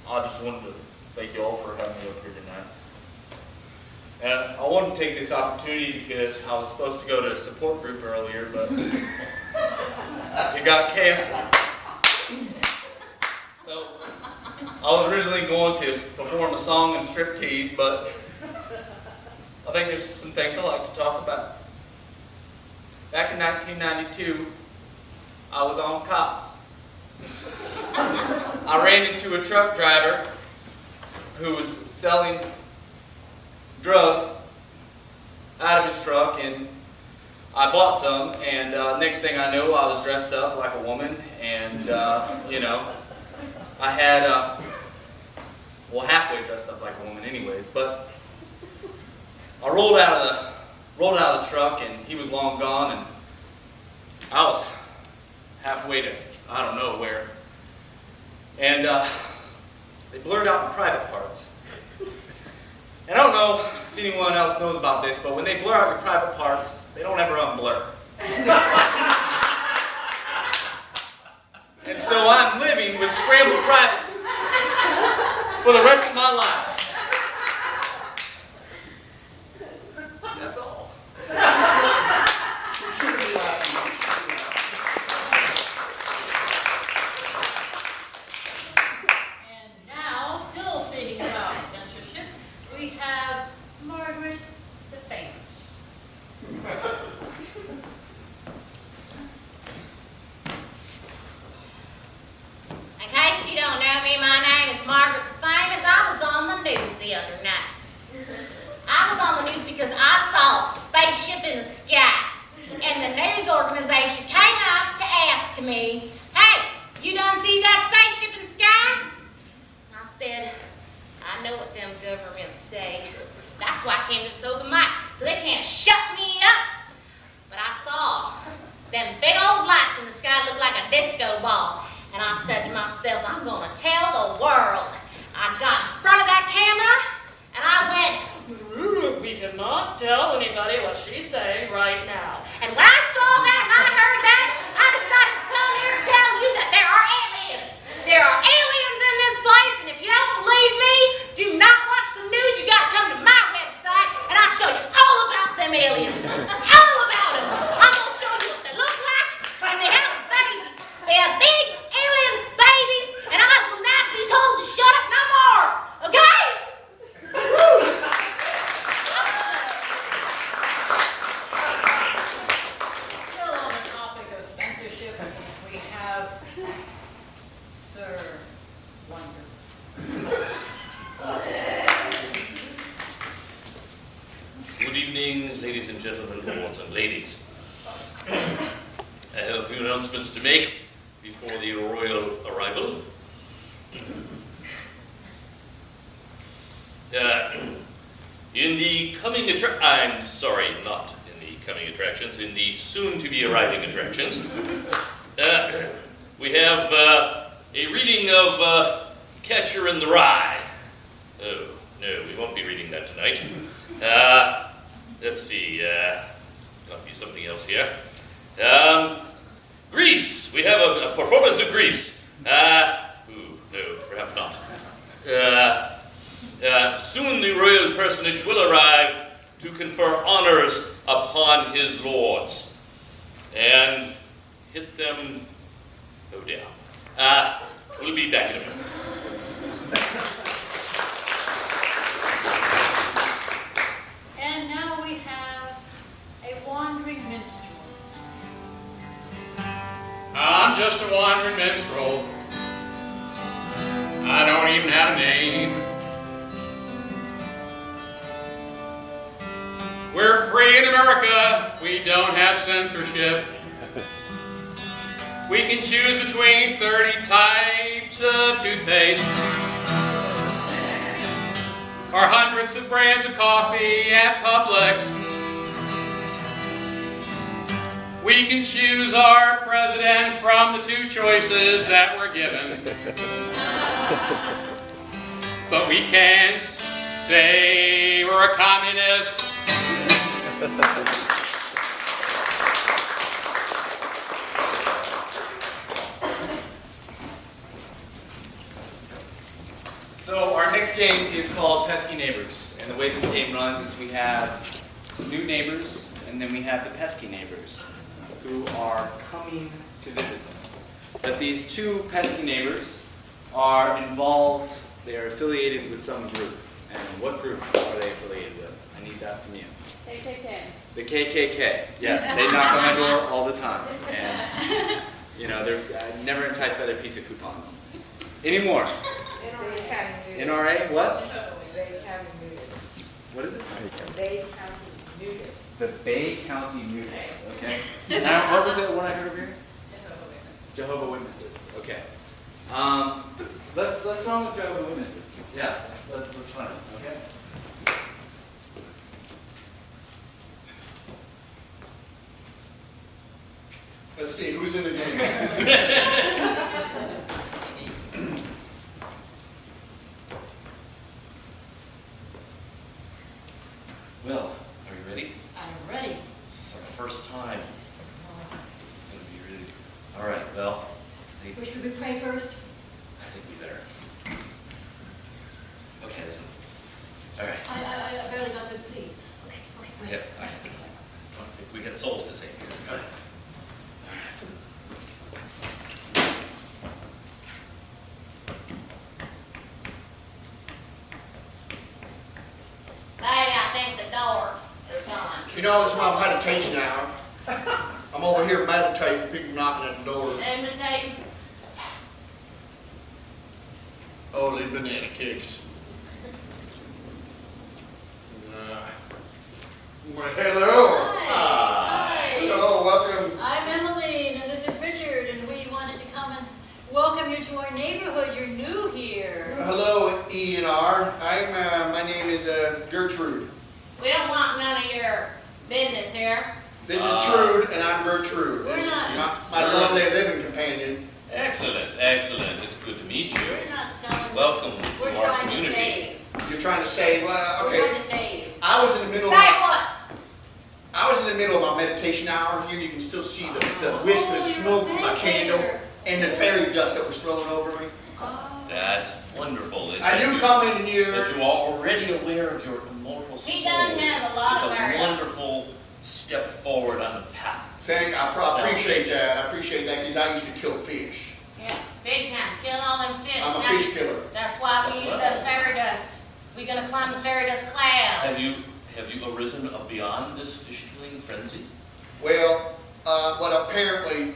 S11: I just wanted to thank you all for having me up here tonight. And I wanted to take this opportunity because I was supposed to go to a support group earlier, but it got canceled. So I was originally going to perform a song and striptease, but I think there's some things I'd like to talk about. Back in 1992, I was on cops. I ran into a truck driver who was selling drugs out of his truck, and I bought some, and next thing I know, I was dressed up like a woman, and you know, I had, well, halfway dressed up like a woman anyways, but I rolled out of the truck, and he was long gone, and I was halfway to I don't know where. And they blurred out my private parts. And I don't know if anyone else knows about this, but when they blur out your private parts, they don't ever unblur. And so I'm living with scrambled privates for the rest of my life. That's all.
S10: And now, still speaking about censorship, we have Margaret the Famous.
S4: In case you don't know me, my name is Margaret the Famous. I was on the news the other night. I was on the news because I saw a spaceship in the sky. And the news organization came up to ask me, hey, you done see that spaceship in the sky? And I said, I know what them governments say. That's why I came to this open mic, so they can't shut me up. But I saw them big old lights in the sky look like a disco ball. And I said to myself, I'm going to tell the world. I got in front of that camera, and I went,
S8: We cannot tell anybody what she's saying right now.
S4: and when I saw that and I heard that, I decided to come here to tell you that there are aliens. There are aliens in this place, and if you don't believe me, do not watch the news. You got to come to my website, and I'll show you all about them aliens. All about them. I'm going to show you what they look like, and they have babies. They have big alien babies, and I will not be told to shut up no more. Okay?
S10: Still on the topic of censorship, we have Sir Wonderful.
S2: Good evening, ladies and gentlemen, lords and ladies. I have a few announcements to make before the royal arrival. In the coming I'm sorry, not in the coming attractions, in the soon-to-be-arriving attractions, We have a reading of Catcher in the Rye. Oh, no, we won't be reading that tonight. Let's see, gotta be something else here. Grease! We have a performance of Grease. No, perhaps not. Soon the royal personage will arrive to confer honors upon his lords and hit them down. We'll be back in a minute.
S10: And now we have a wandering minstrel.
S5: I'm just a wandering minstrel. I don't even have a name. We're free in America. We don't have censorship. We can choose between 30 types of toothpaste or hundreds of brands of coffee at Publix. We can choose our president from the two choices that we're given. But we can't say we're a communist.
S6: So our next game is called Pesky Neighbors. And the way this game runs is we have some new neighbors, and then we have the pesky neighbors who are coming to visit them. But these two pesky neighbors are involved, they are affiliated with some group. And what group are they affiliated with? I need that from you.
S8: KKK.
S6: The KKK. Yes, they knock on my door all the time. And, you know, they're never enticed by their pizza coupons. Anymore. NRA, what?
S8: Bay County Nudists.
S6: What is it?
S8: Bay County Nudists.
S6: The Bay County Nudists, okay. Now, what was it, one I heard over here? Jehovah's Witnesses, okay. Let's run with Jehovah's Witnesses. Yeah, let's run it, okay?
S1: Let's see, who's in the game?
S2: Well, are you ready?
S10: I'm ready.
S2: This is our first time. This is going to be really... All right, well,
S10: Who should we pray first?
S2: I think we better. Okay, that's enough. All right.
S10: I barely got the please. Okay,
S2: Yeah, all right. We got souls to save.
S3: Lady, I think the door is gone.
S1: You know, it's my meditation hour. I'm over here meditating, people knocking at the door.
S3: Imitating.
S1: Holy banana cakes. Well, hello.
S10: Hi.
S1: Hello, welcome.
S10: I'm Emmeline, and this is Richard, and we wanted to come and welcome you to our neighborhood. You're new here.
S1: Hello, E and R. My name is Gertrude.
S3: We don't want none of your business here.
S1: This is Trude, and I'm Gertrude.
S10: We're
S1: This is
S10: not-
S1: my lovely living companion.
S2: Excellent, excellent. It's good to meet you.
S10: We're not selling
S2: Welcome
S10: this.
S2: to
S10: We're
S2: our
S10: trying
S2: community.
S10: to save.
S1: You're trying to say, well,
S10: We're trying
S1: okay.
S10: to save.
S1: I was in the middle
S3: Say
S1: of my,
S3: what?
S1: I was in the middle of my meditation hour. Here you can still see the wisp of
S10: Oh,
S1: smoke
S10: you're a
S1: from my candle
S10: meditator.
S1: and the fairy dust that was flowing over me.
S10: Oh.
S2: That's wonderful. that
S1: I do
S2: you-
S1: come in
S2: That
S1: here.
S2: you are already aware of your immortal soul.
S3: He done has a lot
S2: It's
S3: of
S2: a
S3: merit.
S2: wonderful step forward on the path.
S1: Appreciate that. I appreciate that because I used to kill fish.
S3: Yeah, big time. Killing all them fish.
S1: I'm a
S3: That's-
S1: fish killer.
S3: That's why we use that fairy dust. We're gonna climb the fairy dust clouds.
S2: Have you arisen beyond this fish killing frenzy?
S1: Well, apparently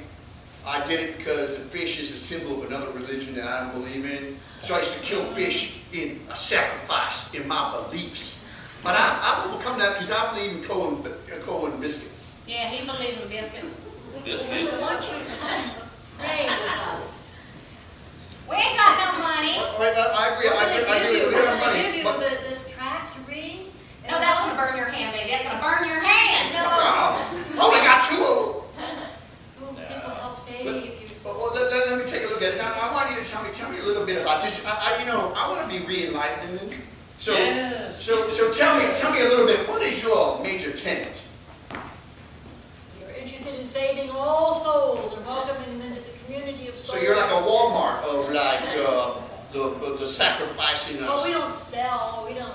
S1: I did it because the fish is a symbol of another religion that I don't believe in. So I used to kill fish in a sacrifice in my beliefs. But I've overcome that because I believe in Cohen biscuits.
S3: Yeah, he believes in biscuits.
S2: Biscuits?
S10: I want you to pray with us.
S3: We ain't got no money.
S1: I agree.
S10: We're gonna give you,
S1: We don't have money. But,
S10: this tract to read.
S3: No, that's gonna burn your hand, baby. That's gonna burn your hand.
S10: No.
S1: I only got two of them.
S10: This will help save
S1: And I want you to tell me a little bit about this. I want to be re-enlightened. So,
S2: Yes.
S1: so tell me a little bit. What is your major tenet?
S10: You're interested in saving all souls and welcoming them into the community of souls.
S1: So you're like a Walmart of like the sacrificing
S10: Well,
S1: of.
S10: we don't sell, we don't.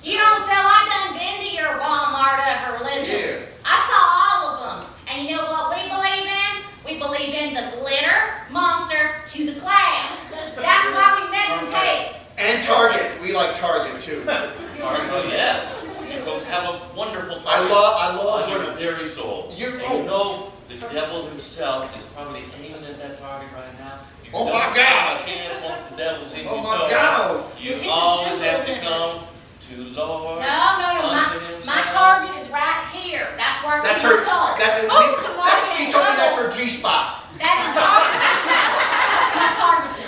S9: You don't sell. I done been to your Walmart of religions.
S1: Yeah.
S9: I saw all of them. And you know what we believe in? We believe in the glitter monster to the clouds. That's why we meditate.
S1: And Target. We like Target too.
S2: Oh, yes. You folks have a wonderful time.
S1: I love
S2: on your
S1: when
S2: very soul. And you know the devil himself is probably aiming at that target right now. You
S1: Oh,
S2: don't
S1: my
S2: have
S1: God.
S2: a chance once the devil's in
S1: Oh,
S2: you
S1: my
S2: know,
S1: God.
S2: You always have to come to Lord.
S9: No.
S2: unto
S9: My
S2: himself.
S9: target is right here. That's where
S1: That's
S9: the
S1: her.
S9: result.
S1: She told me that's her G-spot.
S9: That's my target.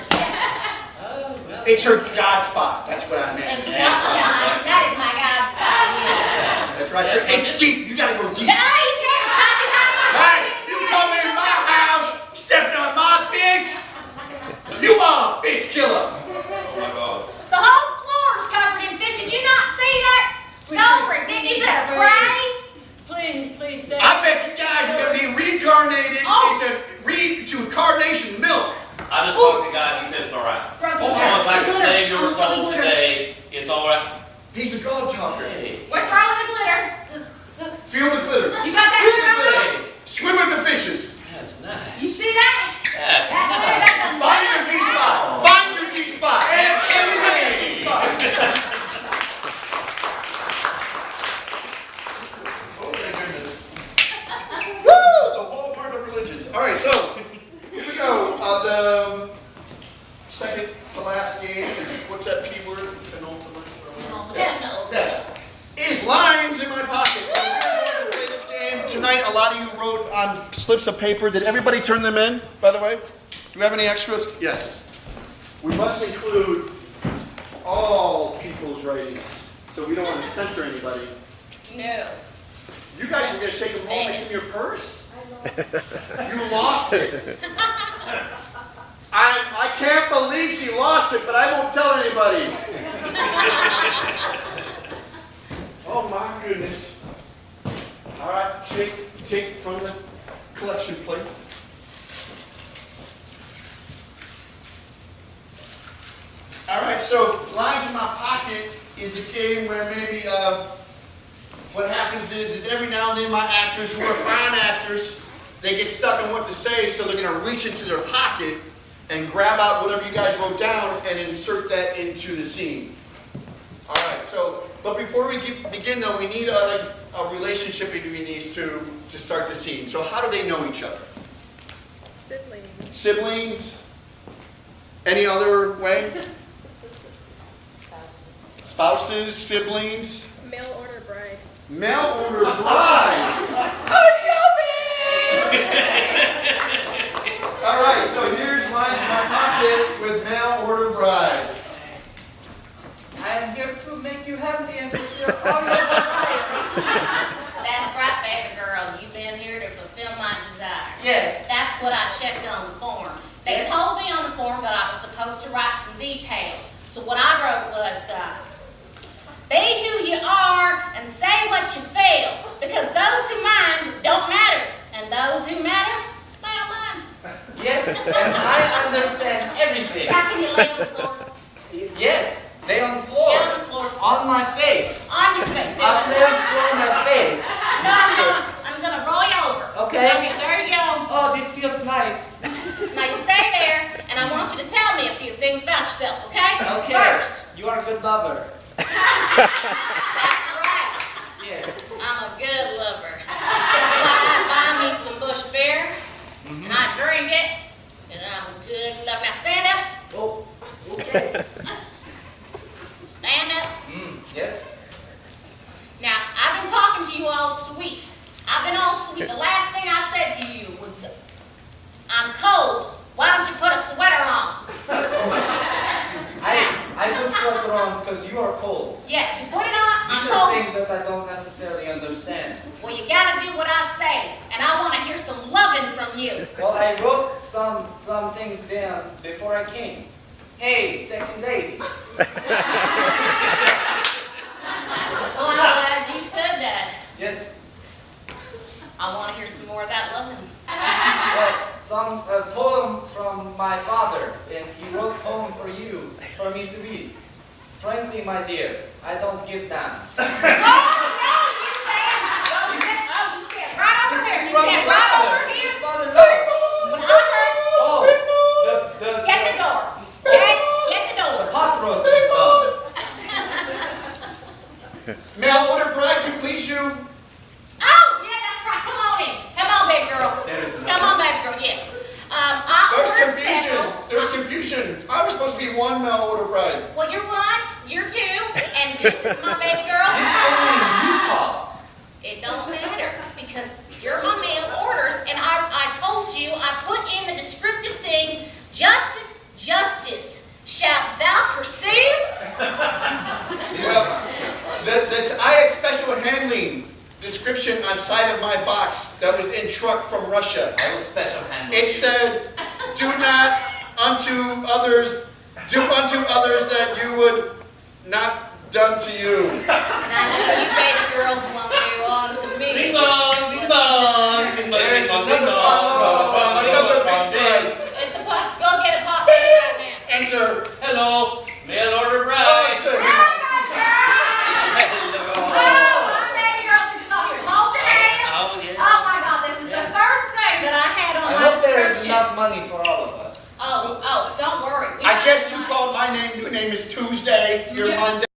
S2: Oh, well.
S1: It's her God spot. That's what I meant.
S9: That is my God's spot.
S1: That's right there. It's deep. You gotta go deep.
S9: No, you can't touch it.
S1: Hey, you come in my house, stepping on my fish. You are a fish killer.
S2: Oh, my God.
S9: The whole floor is covered in fish. Did you not see that? So ridiculous. Pray.
S10: Please say.
S1: I bet you guys are gonna be reincarnated into carnation milk.
S2: I just talked to God. He said it's all right. As long as I can save your soul today, it's all right.
S1: He's a God talker.
S2: Hey.
S9: We're throwing the glitter.
S1: Feel the glitter.
S9: You got that glitter on?
S2: Hey.
S1: Swim with the fishes.
S2: That's nice.
S9: You see that?
S2: That's
S9: That glitter,
S2: nice.
S9: that's a
S1: Find your G-spot. Find your G-spot. Oh my goodness. Woo! The Walmart of religions. All right, so here we go. The second to last game is what's that P word? Penultimate. Is lines in my pocket. So we're going to play this game tonight. A lot of you wrote on slips of paper. Did everybody turn them in, by the way? Do we have any extras? Yes. We must include all people's writings, so we don't want to censor anybody.
S9: No.
S1: You guys are going to take them home. It's in your purse? You lost it. I can't believe she lost it, but I won't tell anybody. Oh my goodness. All right, take from the collection plate. All right, so lines in my pocket is a game where maybe what happens is every now and then my actors who are fine actors, they get stuck on what to say, so they're going to reach into their pocket and grab out whatever you guys wrote down and insert that into the scene. All right, so, but before we begin though, we need a relationship between these two to start the scene. So how do they know each other?
S12: Siblings.
S1: Siblings? Any other way? Spouses, siblings?
S12: Mail order bride.
S1: Mail order bride. I love it! All right, so here's lines in my pocket with mail order bride.
S11: I am here to make you happy and fulfill all your desires.
S9: That's right, baby girl. You've been here to fulfill my desires.
S11: Yes.
S9: That's what I checked on the form. They told me on the form that I was supposed to write some details. So what I wrote was, be who you are and say what you feel. Because those who mind don't matter. And those who matter, they don't mind.
S11: Yes, and I understand everything.
S9: How can you lay on the floor?
S11: Yes, lay on the floor.
S9: Lay on the floor.
S11: On my face.
S9: On your face. Do
S11: I've
S9: it.
S11: never flown my face.
S9: No, I'm gonna roll you over.
S11: Okay.
S9: Okay, there you go.
S11: Oh, this feels nice.
S9: Now you stay there, and I want you to tell me a few things about yourself, okay?
S11: Okay.
S9: First.
S11: You are a good lover.
S9: That's right.
S11: Yes.
S9: I'm a good lover. That's why I buy me some bush beer, and I drink it, and I'm a good lover. Now stand up.
S11: Oh, okay.
S9: Stand up.
S11: Yes.
S9: Now, I've been talking to you all sweet. I've been all sweet. The last thing I said to you was, I'm cold. Why don't you put a sweater on?
S11: I put sweater on because you are cold.
S9: Yeah, you put it on,
S11: These
S9: I'm
S11: are
S9: cold.
S11: things that I don't necessarily understand.
S9: Well, you gotta do what I say, and I want to hear some loving from you.
S11: Well, I wrote some things down before I came. Hey, sexy lady.
S9: Well, I'm glad you said that.
S11: Yes.
S9: I want to hear some more of that loving.
S11: Well, some poem from my father, and he wrote poem for you, for me to read. Frankly, my dear, I don't give down.
S9: Oh, no, you stand. Don't stand. Oh, you stand right over there. You stand right over here.
S11: His father loves.
S9: Oh,
S11: The
S9: get the door. Get the door.
S11: The pot roast is done.
S1: May I order bride to please you?
S9: Oh, yeah, that's right. Come on in. Come on, baby girl. Come on, baby girl. Yeah.
S1: There's
S9: Ordered
S1: confusion.
S9: several.
S1: There's confusion. I was supposed to be one mail order bride.
S9: Well, you're one, you're two, and this is my baby girl.
S11: This is only in Utah.
S9: It don't matter because you're my mail orders, and I told you I put in the descriptive thing, justice, justice. Shalt thou pursue?
S1: Well, I had special handling description on side of my box that was in truck from Russia.
S11: I was special handling.
S1: It said, do not unto others, do unto others that you would not done to you.
S9: And I know you baby girls won't do on to me.
S2: Ding dong, ding dong, ding dong, ding dong, ding dong.
S1: Another bitch bride.
S9: At the pot, go get a pot right now.
S1: Enter.
S2: Hello, mail order
S1: Oh,
S2: bride.
S1: it's a-
S9: Oh, my baby girls are just all here. Hold your hands.
S2: Oh, yes.
S9: Oh my God, this is the third thing that I had on
S11: I
S9: my
S11: hope there is
S9: description.
S11: enough money for all of us.
S9: Oh, don't worry. We
S1: I
S9: got
S1: guess you
S9: some money.
S1: called my name. Your name is Tuesday. You're
S9: Yeah.
S1: Monday.